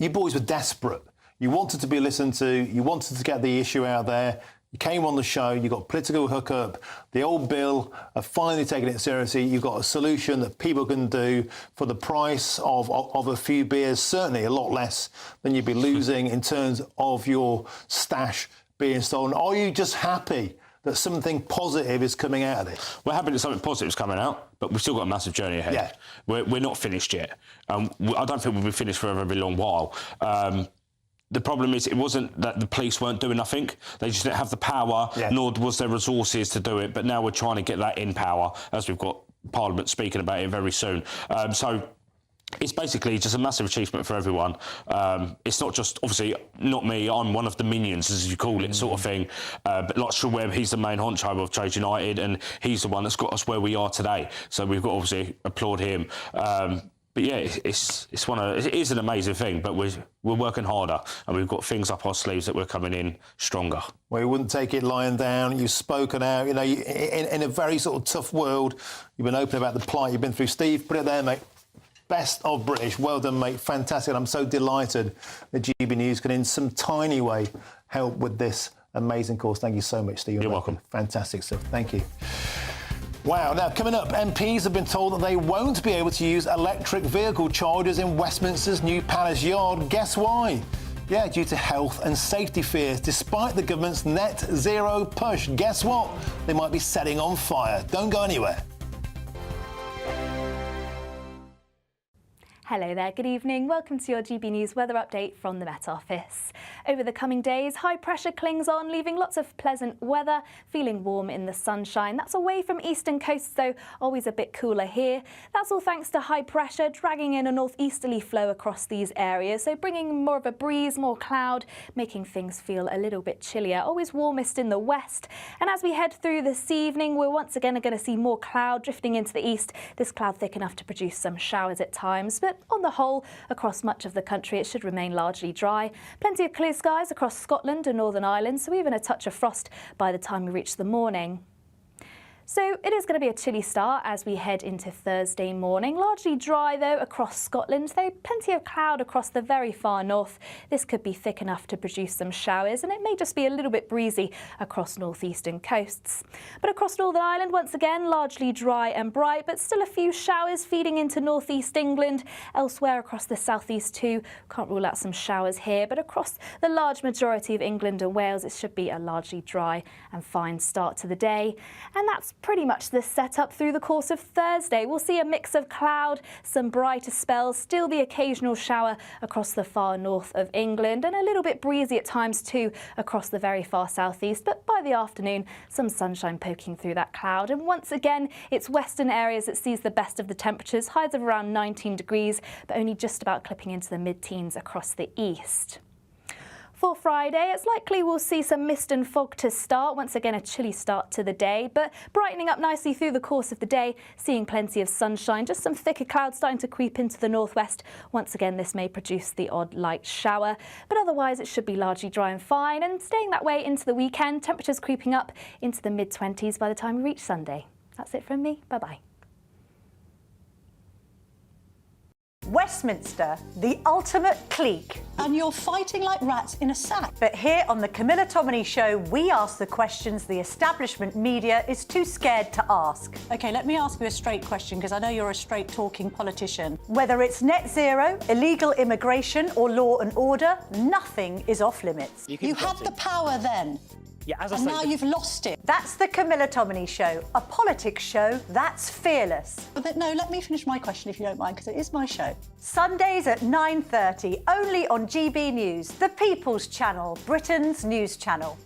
boys were desperate. You wanted to be listened to. You wanted to get the issue out there. You came on the show. You got political hookup. The old bill are finally taking it seriously. You've got a solution that people can do for the price of a few beers, certainly a lot less than you'd be losing in terms of your stash being stolen. Are you just happy that something positive is coming out of this? We're happy that something positive is coming out, but we've still got a massive journey ahead. Yeah. We're not finished yet. I don't think we'll be finished for a very long while. The problem is, it wasn't that the police weren't doing nothing. They just didn't have the power, nor was there resources to do it. But now we're trying to get that in power, as we've got Parliament speaking about it very soon. So it's basically just a massive achievement for everyone. It's not just, obviously, not me. I'm one of the minions, as you call it, sort of thing. But like Sean Webb, he's the main honcho of Trades United, and he's the one that's got us where we are today. So we've got to obviously applaud him. But yeah, it is an amazing thing, but we're working harder, and we've got things up our sleeves that we're coming in stronger. Well, you wouldn't take it lying down. You've spoken out. In a very sort of tough world, you've been open about the plight you've been through. Steve, put it there, mate. Best of British. Well done, mate. Fantastic. I'm so delighted that GB News can in some tiny way help with this amazing cause. Thank you so much, Steve. You're welcome. Fantastic stuff. Thank you. Wow. Now, coming up, MPs have been told that they won't be able to use electric vehicle chargers in Westminster's new Palace Yard. Guess why? Yeah, due to health and safety fears, despite the government's net zero push. Guess what? They might be setting on fire. Don't go anywhere. Hello there, good evening. Welcome to your GB News weather update from the Met Office. Over the coming days, high pressure clings on, leaving lots of pleasant weather, feeling warm in the sunshine. That's away from eastern coasts, though, always a bit cooler here. That's all thanks to high pressure dragging in a northeasterly flow across these areas, so bringing more of a breeze, more cloud, making things feel a little bit chillier. Always warmest in the west. And as we head through this evening, we're once again going to see more cloud drifting into the east. This cloud thick enough to produce some showers at times, but on the whole, across much of the country, it should remain largely dry. Plenty of clear skies across Scotland and Northern Ireland, so even a touch of frost by the time we reach the morning. So it is going to be a chilly start as we head into Thursday morning. Largely dry, though, across Scotland, though plenty of cloud across the very far north. This could be thick enough to produce some showers, and it may just be a little bit breezy across northeastern coasts. But across Northern Ireland, once again, largely dry and bright, but still a few showers feeding into northeast England. Elsewhere across the southeast too, can't rule out some showers here, but across the large majority of England and Wales, it should be a largely dry and fine start to the day. And that's pretty much the setup through the course of Thursday. We'll see a mix of cloud, some brighter spells, still the occasional shower across the far north of England, and a little bit breezy at times too across the very far southeast. But by the afternoon, some sunshine poking through that cloud. And once again, it's western areas that sees the best of the temperatures, highs of around 19 degrees, but only just about clipping into the mid-teens across the east. For Friday, it's likely we'll see some mist and fog to start. Once again, a chilly start to the day, but brightening up nicely through the course of the day, seeing plenty of sunshine, just some thicker clouds starting to creep into the northwest. Once again, this may produce the odd light shower, but otherwise it should be largely dry and fine, and staying that way into the weekend, temperatures creeping up into the mid-20s by the time we reach Sunday. That's it from me. Bye-bye. Westminster, the ultimate clique. And you're fighting like rats in a sack. But here on the Camilla Tominey Show, we ask the questions the establishment media is too scared to ask. OK, let me ask you a straight question, because I know you're a straight-talking politician. Whether it's net zero, illegal immigration or law and order, nothing is off limits. You had the power then. Yeah, as I and say, now you've lost it. That's the Camilla Tominey Show, a politics show that's fearless. But no, let me finish my question if you don't mind, because it is my show. Sundays at 9:30, only on GB News, the People's Channel, Britain's news channel.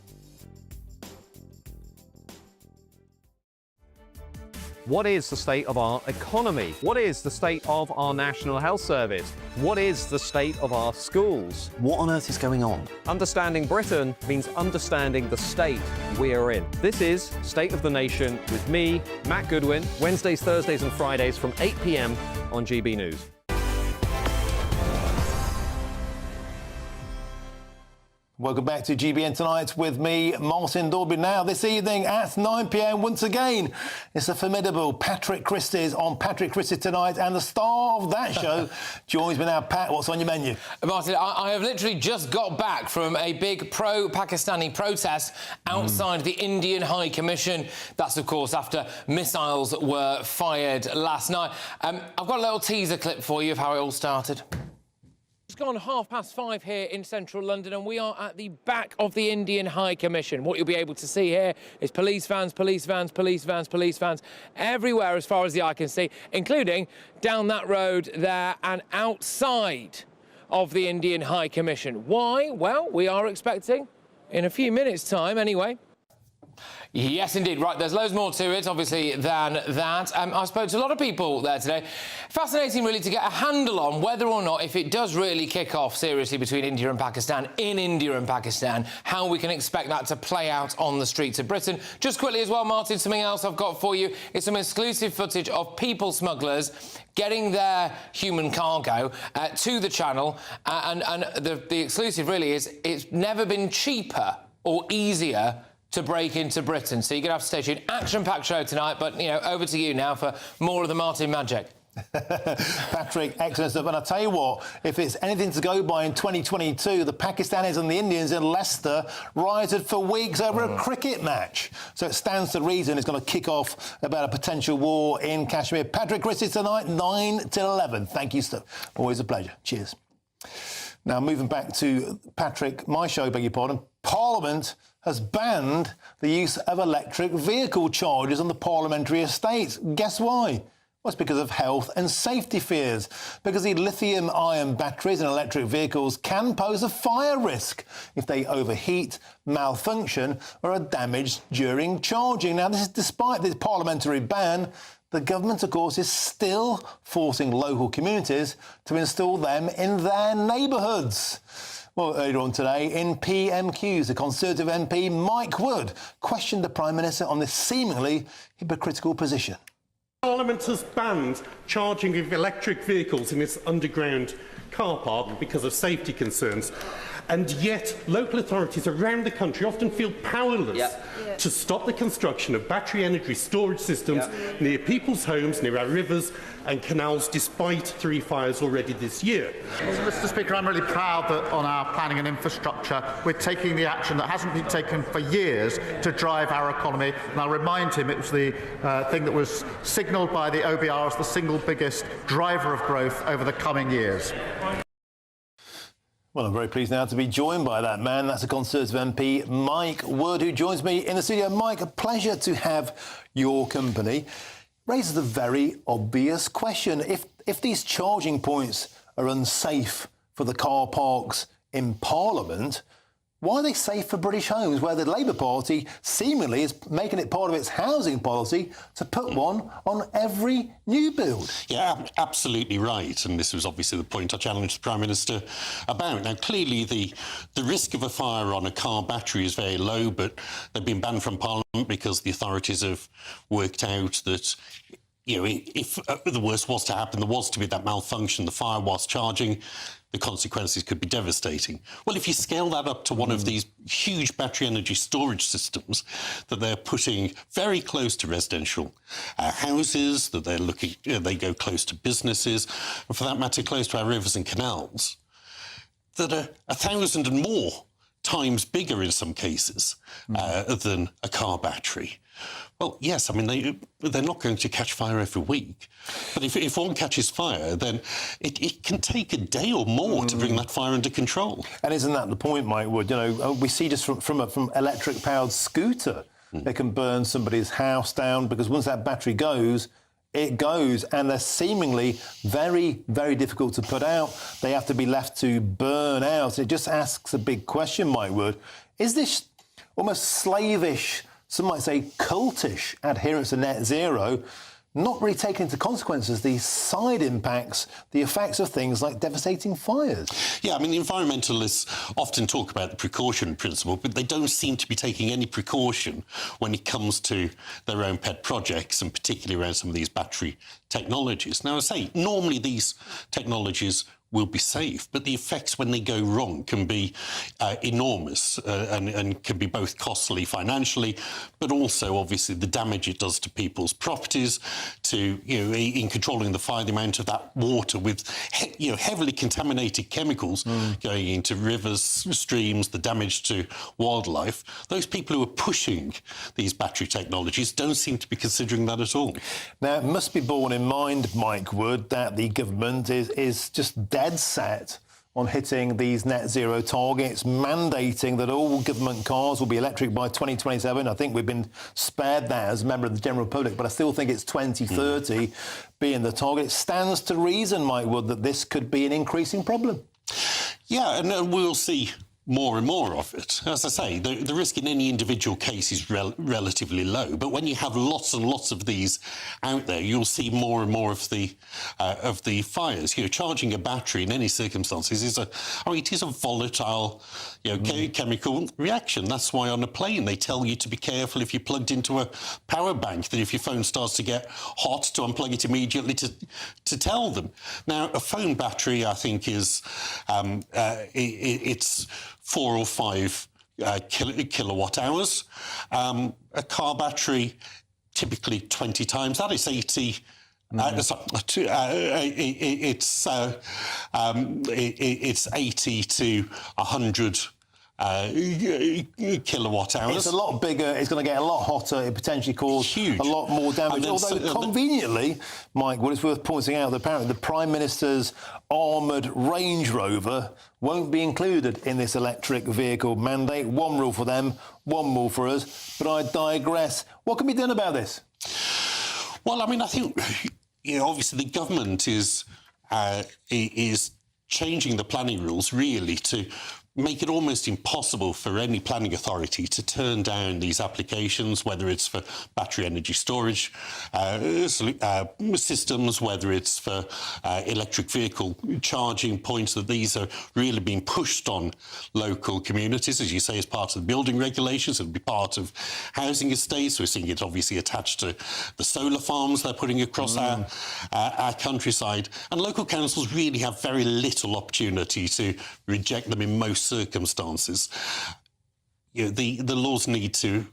What is the state of our economy? What is the state of our National Health Service? What is the state of our schools? What on earth is going on? Understanding Britain means understanding the state we're in. This is State of the Nation with me, Matt Goodwin, Wednesdays, Thursdays and Fridays from 8 p.m. on GB News. Welcome back to GBN Tonight with me, Martin Dewberry. Now, this evening at 9 p.m, once again, it's the formidable Patrick Christie's on Patrick Christie Tonight, and the star of that show joins me now. Pat, what's on your menu? Martin, I have literally just got back from a big pro-Pakistani protest outside the Indian High Commission. That's, of course, after missiles were fired last night. I've got a little teaser clip for you of how it all started. It's gone 5:30 here in central London, and we are at the back of the Indian High Commission. What you'll be able to see here is police vans, police vans, police vans, police vans everywhere as far as the eye can see, including down that road there and outside of the Indian High Commission. Why? Well, we are expecting, in a few minutes' time anyway. Yes, indeed. Right, there's loads more to it, obviously, than that. I spoke to a lot of people there today. Fascinating, really, to get a handle on whether or not, if it does really kick off seriously between India and Pakistan, in India and Pakistan, how we can expect that to play out on the streets of Britain. Just quickly as well, Martin, something else I've got for you is some exclusive footage of people smugglers getting their human cargo to the Channel. And the exclusive really is it's never been cheaper or easier to break into Britain. So you're going to have to stay tuned. Action-packed show tonight, but, you know, over to you now for more of the Martin magic. Patrick, excellent stuff. And I tell you what, if it's anything to go by in 2022, the Pakistanis and the Indians in Leicester rioted for weeks over a cricket match. So it stands to reason it's going to kick off about a potential war in Kashmir. Patrick Christie tonight, 9 till 11. Thank you, Steve. Always a pleasure. Cheers. Now, moving back to Patrick, my show, beg your pardon. Parliament has banned the use of electric vehicle chargers on the parliamentary estate. Guess why? Well, it's because of health and safety fears, because the lithium-ion batteries in electric vehicles can pose a fire risk if they overheat, malfunction or are damaged during charging. Now, this is despite the parliamentary ban. The government, of course, is still forcing local communities to install them in their neighbourhoods. Well, earlier on today, in PMQs, the Conservative MP Mike Wood questioned the Prime Minister on this seemingly hypocritical position. Parliament has banned charging of electric vehicles in its underground car park because of safety concerns, and yet local authorities around the country often feel powerless to stop the construction of battery energy storage systems near people's homes, near our rivers and canals, despite 3 fires already this year. Well, Mr. Speaker, I'm really proud that on our planning and infrastructure we're taking the action that hasn't been taken for years to drive our economy. And I'll remind him it was the thing that was signalled by the OBR as the single biggest driver of growth over the coming years. Well, I'm very pleased now to be joined by that man. That's the Conservative MP, Mike Wood, who joins me in the studio. Mike, a pleasure to have your company. Raises a very obvious question. If these charging points are unsafe for the car parks in Parliament, why are they safe for British homes, where the Labour Party seemingly is making it part of its housing policy to put one on every new build? Yeah, absolutely right. And this was obviously the point I challenged the Prime Minister about. Now, clearly, the risk of a fire on a car battery is very low, but they've been banned from Parliament because the authorities have worked out that, you know, if the worst was to happen, there was to be that malfunction, the fire whilst charging, the consequences could be devastating. Well, if you scale that up to one of these huge battery energy storage systems that they're putting very close to residential houses, that they're looking, they go close to businesses, and for that matter, close to our rivers and canals, that are 1,000 and more times bigger in some cases than a car battery. Well, yes, I mean, they're not going to catch fire every week. But if one catches fire, then it can take a day or more to bring that fire under control. And isn't that the point, Mike Wood? You know, we see just from electric-powered scooter, they can burn somebody's house down, because once that battery goes, it goes, and they're seemingly very, very difficult to put out. They have to be left to burn out. It just asks a big question, Mike Wood. Is this almost slavish, some might say cultish adherence to net zero, not really taking into consequences the side impacts, the effects of things like devastating fires? Yeah, I mean, the environmentalists often talk about the precaution principle, but they don't seem to be taking any precaution when it comes to their own pet projects, and particularly around some of these battery technologies. Now, I say, normally these technologies will be safe, but the effects when they go wrong can be enormous and can be both costly financially, but also obviously the damage it does to people's properties, to, you know, in controlling the fire, the amount of that water with, heavily contaminated chemicals going into rivers, streams, the damage to wildlife. Those people who are pushing these battery technologies don't seem to be considering that at all. Now, it must be borne in mind, Mike Wood, that the government is just dead set on hitting these net zero targets, mandating that all government cars will be electric by 2027. I think we've been spared that as a member of the general public, but I still think it's 2030 being the target. It stands to reason, Mike Wood, that this could be an increasing problem. Yeah, and we'll see more and more of it. As I say, the risk in any individual case is relatively low, but when you have lots and lots of these out there, you'll see more and more of the fires. You know, charging a battery in any circumstances is it is a volatile, chemical reaction. That's why on a plane they tell you to be careful if you're plugged into a power bank, that if your phone starts to get hot, to unplug it immediately to tell them. Now, a phone battery, I think, is it's 4 or 5 kilowatt hours. A car battery, typically 20 times that. It's 80. It's 80 to 100 kilowatt hours. It's a lot bigger, it's going to get a lot hotter, it potentially cause a lot more damage. Although conveniently, Mike, what it's worth pointing out that apparently the Prime Minister's armoured Range Rover won't be included in this electric vehicle mandate. One rule for them, one rule for us. But I digress. What can be done about this? Well, I mean, I think obviously the government is changing the planning rules really to make it almost impossible for any planning authority to turn down these applications, whether it's for battery energy storage systems, whether it's for electric vehicle charging points, that these are really being pushed on local communities, as you say, as part of the building regulations. It'll be part of housing estates. We're seeing it obviously attached to the solar farms they're putting across our countryside. And local councils really have very little opportunity to reject them in most circumstances. The laws need to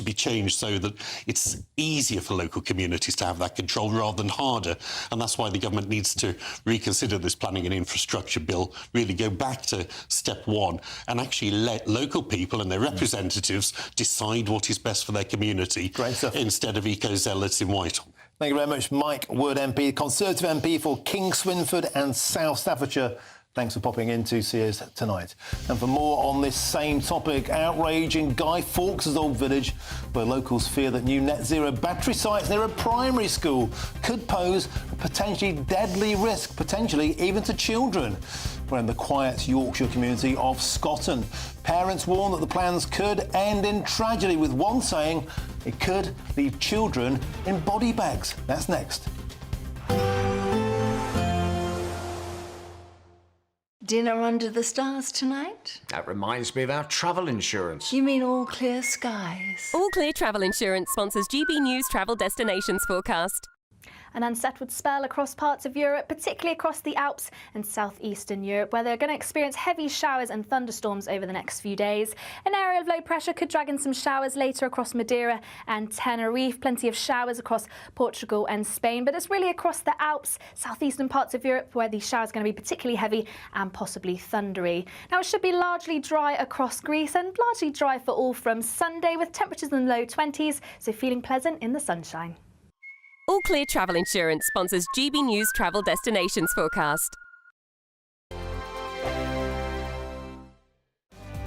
be changed so that it's easier for local communities to have that control rather than harder. And that's why the government needs to reconsider this planning and infrastructure bill, really go back to step one and actually let local people and their representatives decide what is best for their community instead of eco-zealots in Whitehall. Thank you very much, Mike Wood MP, Conservative MP for King Swinford and South Staffordshire. Thanks for popping in to see us tonight. And for more on this same topic, outrage in Guy Fawkes' old village, where locals fear that new net zero battery sites near a primary school could pose a potentially deadly risk, potentially even to children. We're in the quiet Yorkshire community of Scotton. Parents warn that the plans could end in tragedy, with one saying it could leave children in body bags. That's next. Dinner under the stars tonight? That reminds me of our travel insurance. You mean All Clear Skies? All Clear Travel Insurance sponsors GB News Travel Destinations Forecast. An unsettled spell across parts of Europe, particularly across the Alps and southeastern Europe, where they're going to experience heavy showers and thunderstorms over the next few days. An area of low pressure could drag in some showers later across Madeira and Tenerife. Plenty of showers across Portugal and Spain, but it's really across the Alps, southeastern parts of Europe, where these showers are going to be particularly heavy and possibly thundery. Now, it should be largely dry across Greece and largely dry for all from Sunday, with temperatures in the low 20s, so feeling pleasant in the sunshine. All Clear Travel Insurance sponsors GB News Travel Destinations Forecast.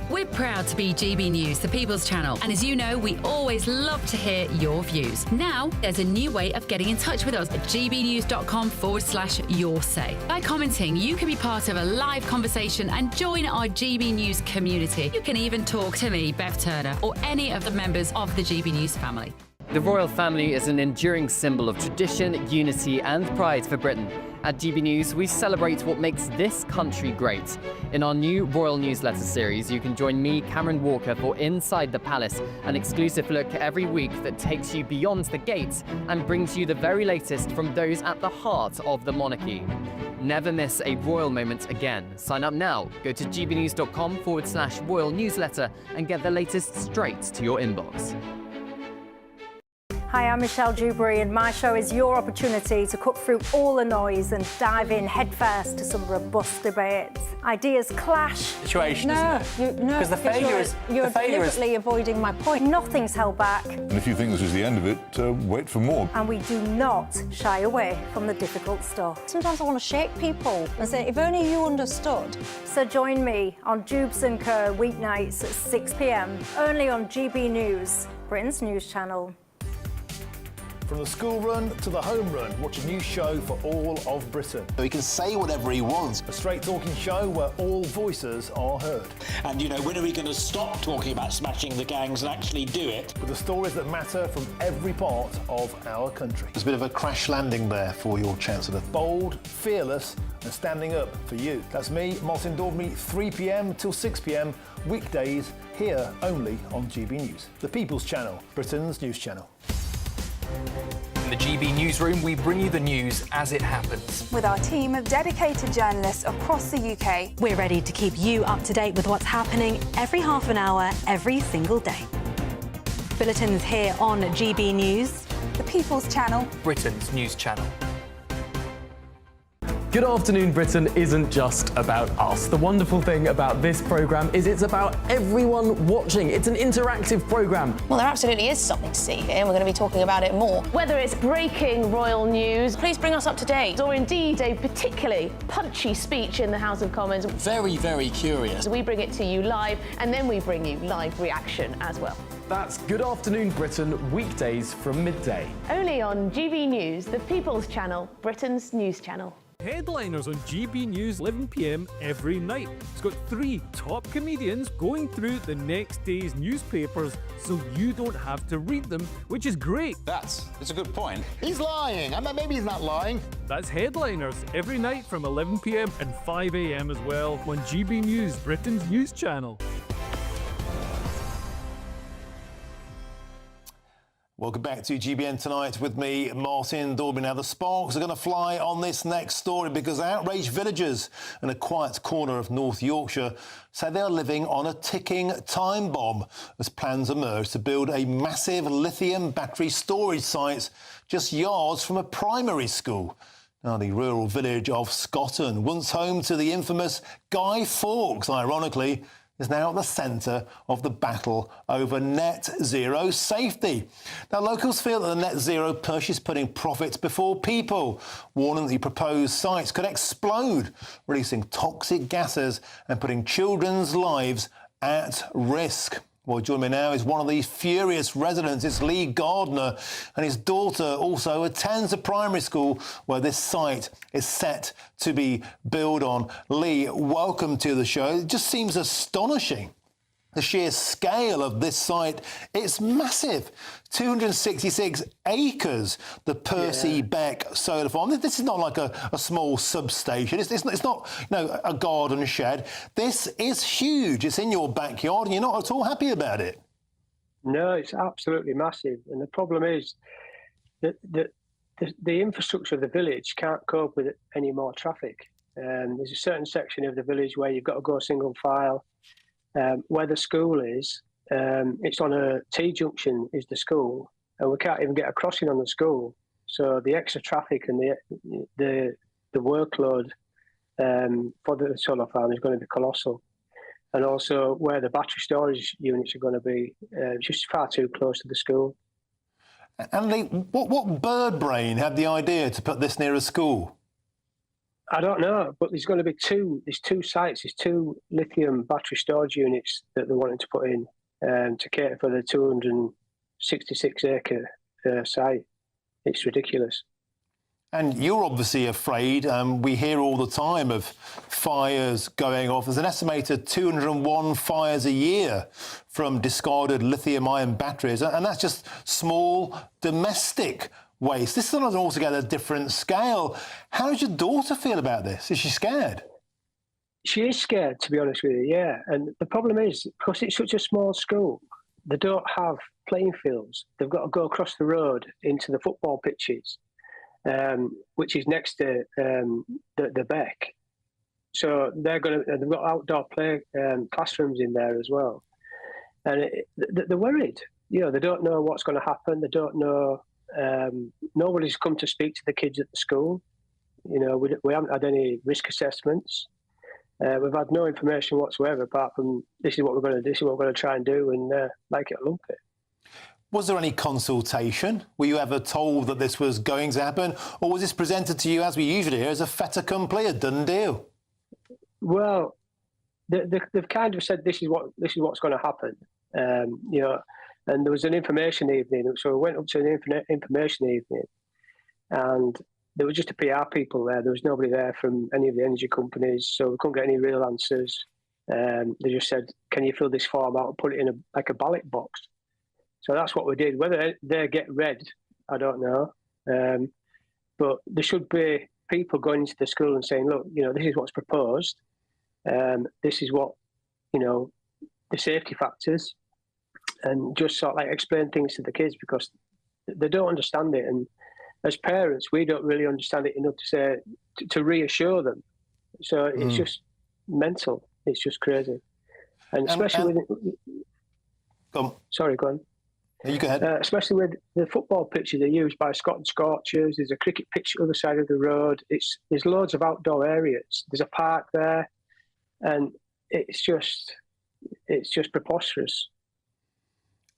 We're proud to be GB News, the People's Channel, and as you know, we always love to hear your views. Now, there's a new way of getting in touch with us at gbnews.com/yoursay. By commenting, you can be part of a live conversation and join our GB News community. You can even talk to me, Bev Turner, or any of the members of the GB News family. The royal family is an enduring symbol of tradition, unity and pride for Britain. At GB News, we celebrate what makes this country great. In our new royal newsletter series, you can join me, Cameron Walker, for Inside the Palace, an exclusive look every week that takes you beyond the gates and brings you the very latest from those at the heart of the monarchy. Never miss a royal moment again. Sign up now. Go to gbnews.com/royal newsletter and get the latest straight to your inbox. Hi, I'm Michelle Dewberry, and my show is your opportunity to cut through all the noise and dive in headfirst to some robust debates. Ideas clash. Situation, isn't it? Because the failure is you're deliberately avoiding my point. Nothing's held back, And if you think this is the end of it, wait for more. and we do not shy away from the difficult stuff. Sometimes I want to shake people and say, if only you understood. So join me on Dubes & Co. weeknights at 6 p.m. only on GB News, Britain's news channel. From the school run to the home run, watch a new show for all of Britain. He can say whatever he wants. A straight-talking show where all voices are heard. And, you know, when are we going to stop talking about smashing the gangs and actually do it? With the stories that matter from every part of our country. There's a bit of a crash landing there for your Chancellor. Bold, fearless and standing up for you. That's me, Martin Daubney, 3 p.m. till 6 p.m, weekdays, here only on GB News. The People's Channel, Britain's news channel. In the GB Newsroom, we bring you the news as it happens. With our team of dedicated journalists across the UK. We're ready to keep you up to date with what's happening every half an hour, every single day. Bulletins here on GB News. The People's Channel. Britain's news channel. Good Afternoon Britain isn't just about us. The wonderful thing about this programme is it's about everyone watching. It's an interactive programme. Well, there absolutely is something to see here, and we're going to be talking about it more. Whether it's breaking royal news, please bring us up to date, or indeed a particularly punchy speech in the House of Commons. Very, very curious. We bring it to you live, and then we bring you live reaction as well. That's Good Afternoon Britain, weekdays from midday. Only on GB News, the People's Channel, Britain's news channel. Headliners on GB News 11 p.m. every night. It's got 3 top comedians going through the next day's newspapers so you don't have to read them, which is great. That's a good point. He's lying. Maybe he's not lying. That's Headliners every night from 11 p.m. and 5 a.m. as well on GB News, Britain's news channel. Welcome back to GBN Tonight with me, Martin Daubney. Now, the sparks are going to fly on this next story because outraged villagers in a quiet corner of North Yorkshire say they are living on a ticking time bomb as plans emerge to build a massive lithium battery storage site just yards from a primary school. Now, the rural village of Scotton, once home to the infamous Guy Fawkes, ironically, is now at the centre of the battle over net zero safety. Now, locals feel that the net zero push is putting profits before people, warning that the proposed sites could explode, releasing toxic gases and putting children's lives at risk. Well, joining me now is one of these furious residents. It's Lee Gardner, and his daughter also attends a primary school where this site is set to be built on. Lee, welcome to the show. It just seems astonishing, the sheer scale of this site. It's massive, 266 acres, the Percy Beck solar farm. This is not like a small substation. It's not a garden shed. This is huge. It's in your backyard and you're not at all happy about it. No, it's absolutely massive. And the problem is that the infrastructure of the village can't cope with any more traffic. There's a certain section of the village where you've got to go single file. Where the school is, it's on a T-junction is the school, and we can't even get a crossing on the school. So the extra traffic and the workload for the solar farm is going to be colossal. And also where the battery storage units are going to be, just far too close to the school. And Lee, what bird brain had the idea to put this near a school? I don't know, but there's going to be two sites, there's 2 lithium battery storage units that they're wanting to put in to cater for the 266-acre site. It's ridiculous. And you're obviously afraid. We hear all the time of fires going off. There's an estimated 201 fires a year from discarded lithium-ion batteries, and that's just small domestic waste. This is on an altogether different scale. How does your daughter feel about this? Is she scared? She is scared, to be honest with you, yeah. And the problem is, because it's such a small school, they don't have playing fields. They've got to go across the road into the football pitches, which is next to the Beck. So they've got outdoor play classrooms in there as well. And they're worried. They don't know what's going to happen. They don't know. Nobody's come to speak to the kids at the school. We haven't had any risk assessments. We've had no information whatsoever apart from this is what we're going to do, this is what we're going to try and do, and like it or lump it. Was there any consultation? Were you ever told that this was going to happen, or was this presented to you, as we usually hear, as a fait accompli, a done deal? Well, they've kind of said this is what's going to happen. And there was an information evening, so we went up to an information evening, and there was just a PR people there. There was nobody there from any of the energy companies, so we couldn't get any real answers. They just said, "Can you fill this form out and put it in a ballot box?" So that's what we did. Whether they get read, I don't know. But there should be people going into the school and saying, "Look, this is what's proposed. This is what, the safety factors." And just sort of explain things to the kids because they don't understand it. And as parents, we don't really understand it enough to reassure them. So it's just mental. It's just crazy. And especially Sorry, go on. You go ahead. Especially with the football pitches are used by Scotland Scorchers. There's a cricket pitch on the other side of the road. There's loads of outdoor areas. There's a park there. And it's just preposterous.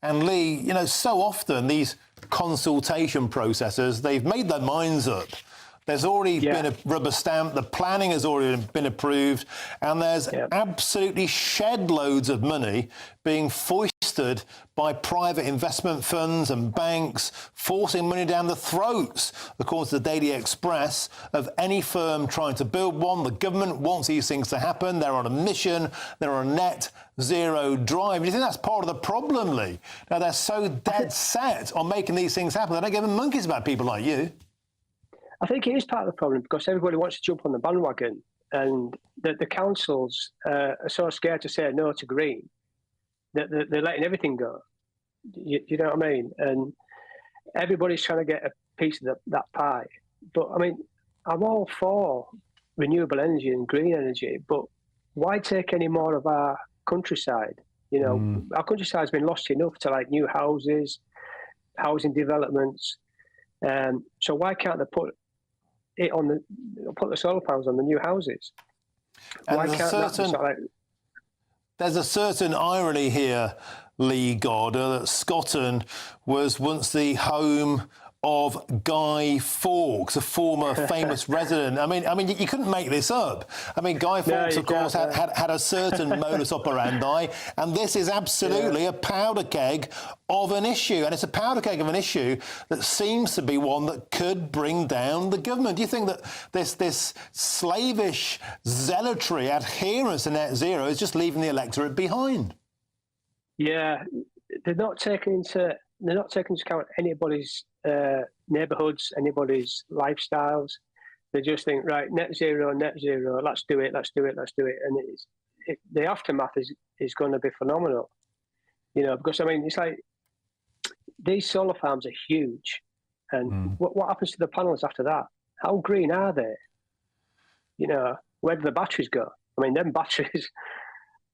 And Lee, so often these consultation processes, they've made their minds up. There's already been a rubber stamp, the planning has already been approved, and there's absolutely shed loads of money being foisted administered by private investment funds and banks, forcing money down the throats, according to the Daily Express, of any firm trying to build one. The government wants these things to happen. They're on a mission. They're on a net zero drive. Do you think that's part of the problem, Lee? Now, they're so dead set on making these things happen, they don't give a monkeys about people like you. I think it is part of the problem because everybody wants to jump on the bandwagon, and the councils are so scared to say no to green that they're letting everything go. You know what I mean? And everybody's trying to get a piece of that pie. But, I mean, I'm all for renewable energy and green energy, but why take any more of our countryside? You know, our countryside's been lost enough to, like, new houses, housing developments. So why can't they put the solar panels on the new houses? And why can't there's a certain irony here, Lee Gardner, that Scotland was once the home of Guy Fawkes, a former famous resident. I mean, you couldn't make this up. I mean, Guy Fawkes, of course, had a certain modus operandi, and this is absolutely a powder keg of an issue, and it's a powder keg of an issue that seems to be one that could bring down the government. Do you think that this slavish zealotry, adherence to net zero is just leaving the electorate behind? Yeah, they're not taking into account anybody's neighbourhoods, anybody's lifestyles. They just think, right, net zero, let's do it. And the aftermath is going to be phenomenal. You know, because, I mean, it's like these solar farms are huge. And what happens to the panels after that? How green are they? You know, where do the batteries go? I mean, them batteries,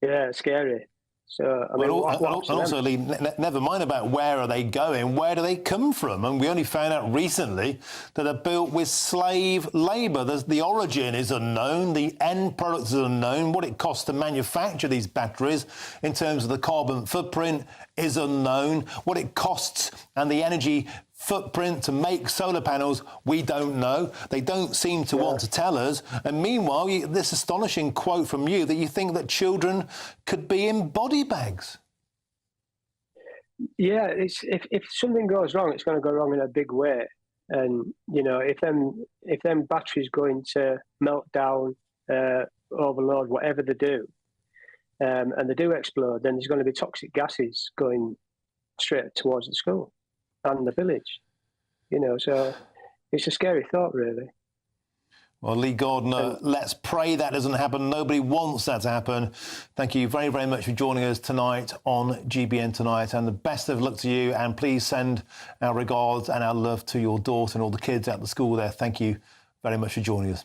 yeah, scary. So, I mean, also, Lee, never mind about where are they going, where do they come from? And we only found out recently that they're built with slave labour. The origin is unknown, the end product is unknown, what it costs to manufacture these batteries in terms of the carbon footprint is unknown, what it costs and the energy footprint to make solar panels, we don't know. They don't seem to want to tell us. And meanwhile, this astonishing quote from you that you think that children could be in body bags. Yeah, if something goes wrong, it's going to go wrong in a big way. And, you know, if them batteries going to melt down, overload, whatever they do, and they do explode, then there's going to be toxic gases going straight towards the school and the village, you know, so it's a scary thought, really. Well, Lee Gardner, let's pray that doesn't happen. Nobody wants that to happen. Thank you very, very much for joining us tonight on GBN Tonight, and the best of luck to you. And please send our regards and our love to your daughter and all the kids at the school there. Thank you very much for joining us.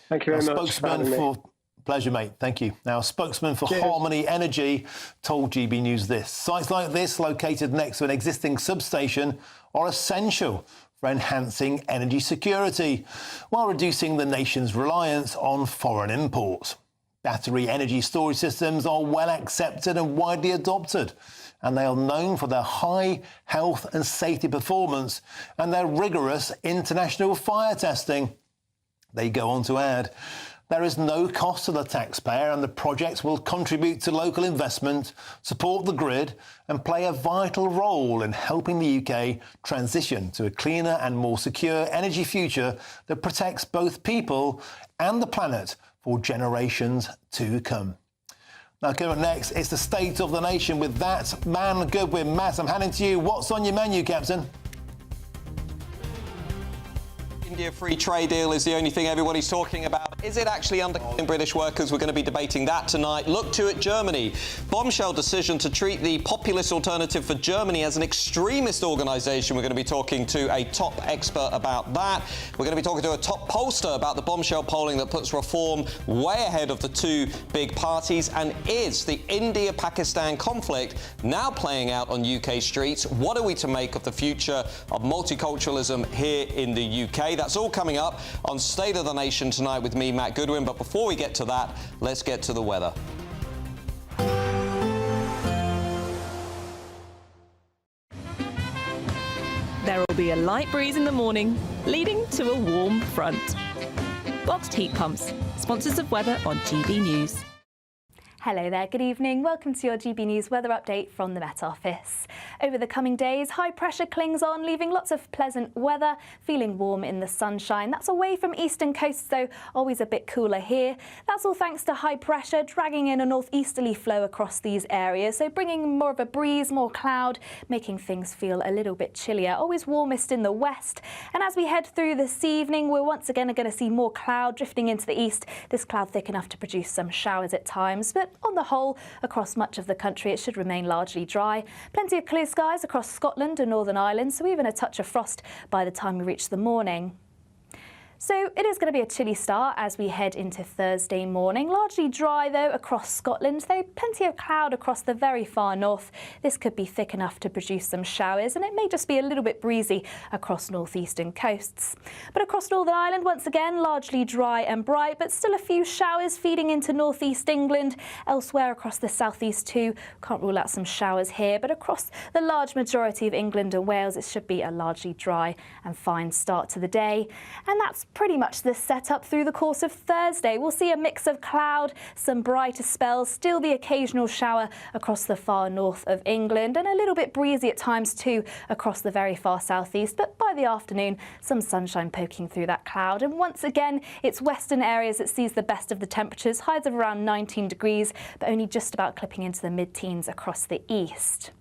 Thank you very much. Pleasure, mate. Thank you. Now, a spokesman for Harmony Energy told GB News this. Sites like this, located next to an existing substation, are essential for enhancing energy security while reducing the nation's reliance on foreign imports. Battery energy storage systems are well accepted and widely adopted, and they are known for their high health and safety performance and their rigorous international fire testing. They go on to add, there is no cost to the taxpayer, and the projects will contribute to local investment, support the grid and play a vital role in helping the UK transition to a cleaner and more secure energy future that protects both people and the planet for generations to come. Now, coming up next, it's the state of the nation with that man Goodwin. Matt, I'm handing to you. What's on your menu, Captain? India free trade deal is the only thing everybody's talking about. Is it actually undercutting British workers? We're going to be debating that tonight. Look to it, Germany. Bombshell decision to treat the populist Alternative for Germany as an extremist organisation. We're going to be talking to a top expert about that. We're going to be talking to a top pollster about the bombshell polling that puts Reform way ahead of the two big parties. And is the India-Pakistan conflict now playing out on UK streets? What are we to make of the future of multiculturalism here in the UK? That's all coming up on State of the Nation tonight with me, Matt Goodwin. But before we get to that, let's get to the weather. There will be a light breeze in the morning, leading to a warm front. Boxed heat pumps, sponsors of weather on GB News. Hello there, good evening. Welcome to your GB News weather update from the Met Office. Over the coming days, high pressure clings on, leaving lots of pleasant weather, feeling warm in the sunshine. That's away from eastern coasts, though always a bit cooler here. That's all thanks to high pressure dragging in a northeasterly flow across these areas, so bringing more of a breeze, more cloud, making things feel a little bit chillier. Always warmest in the west. And as we head through this evening, we're once again going to see more cloud drifting into the east. This cloud thick enough to produce some showers at times, but on the whole, across much of the country, it should remain largely dry. Plenty of clear skies across Scotland and Northern Ireland, so even a touch of frost by the time we reach the morning. So it is going to be a chilly start as we head into Thursday morning. Largely dry, though, across Scotland, though plenty of cloud across the very far north. This could be thick enough to produce some showers, and it may just be a little bit breezy across northeastern coasts. But across Northern Ireland, once again, largely dry and bright, but still a few showers feeding into northeast England. Elsewhere across the southeast too, can't rule out some showers here, but across the large majority of England and Wales, it should be a largely dry and fine start to the day. And that's pretty much the setup through the course of Thursday. We'll see a mix of cloud, some brighter spells, still the occasional shower across the far north of England, and a little bit breezy at times too across the very far southeast. But by the afternoon, some sunshine poking through that cloud. And once again, it's western areas that sees the best of the temperatures, highs of around 19 degrees, but only just about clipping into the mid-teens across the east.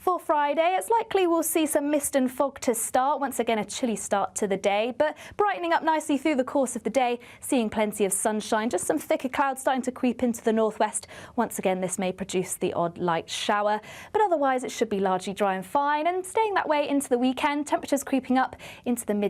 For Friday, it's likely we'll see some mist and fog to start. Once again, a chilly start to the day, but brightening up nicely through the course of the day, seeing plenty of sunshine, just some thicker clouds starting to creep into the northwest. Once again, this may produce the odd light shower, but otherwise it should be largely dry and fine, and staying that way into the weekend. Temperatures creeping up into the mid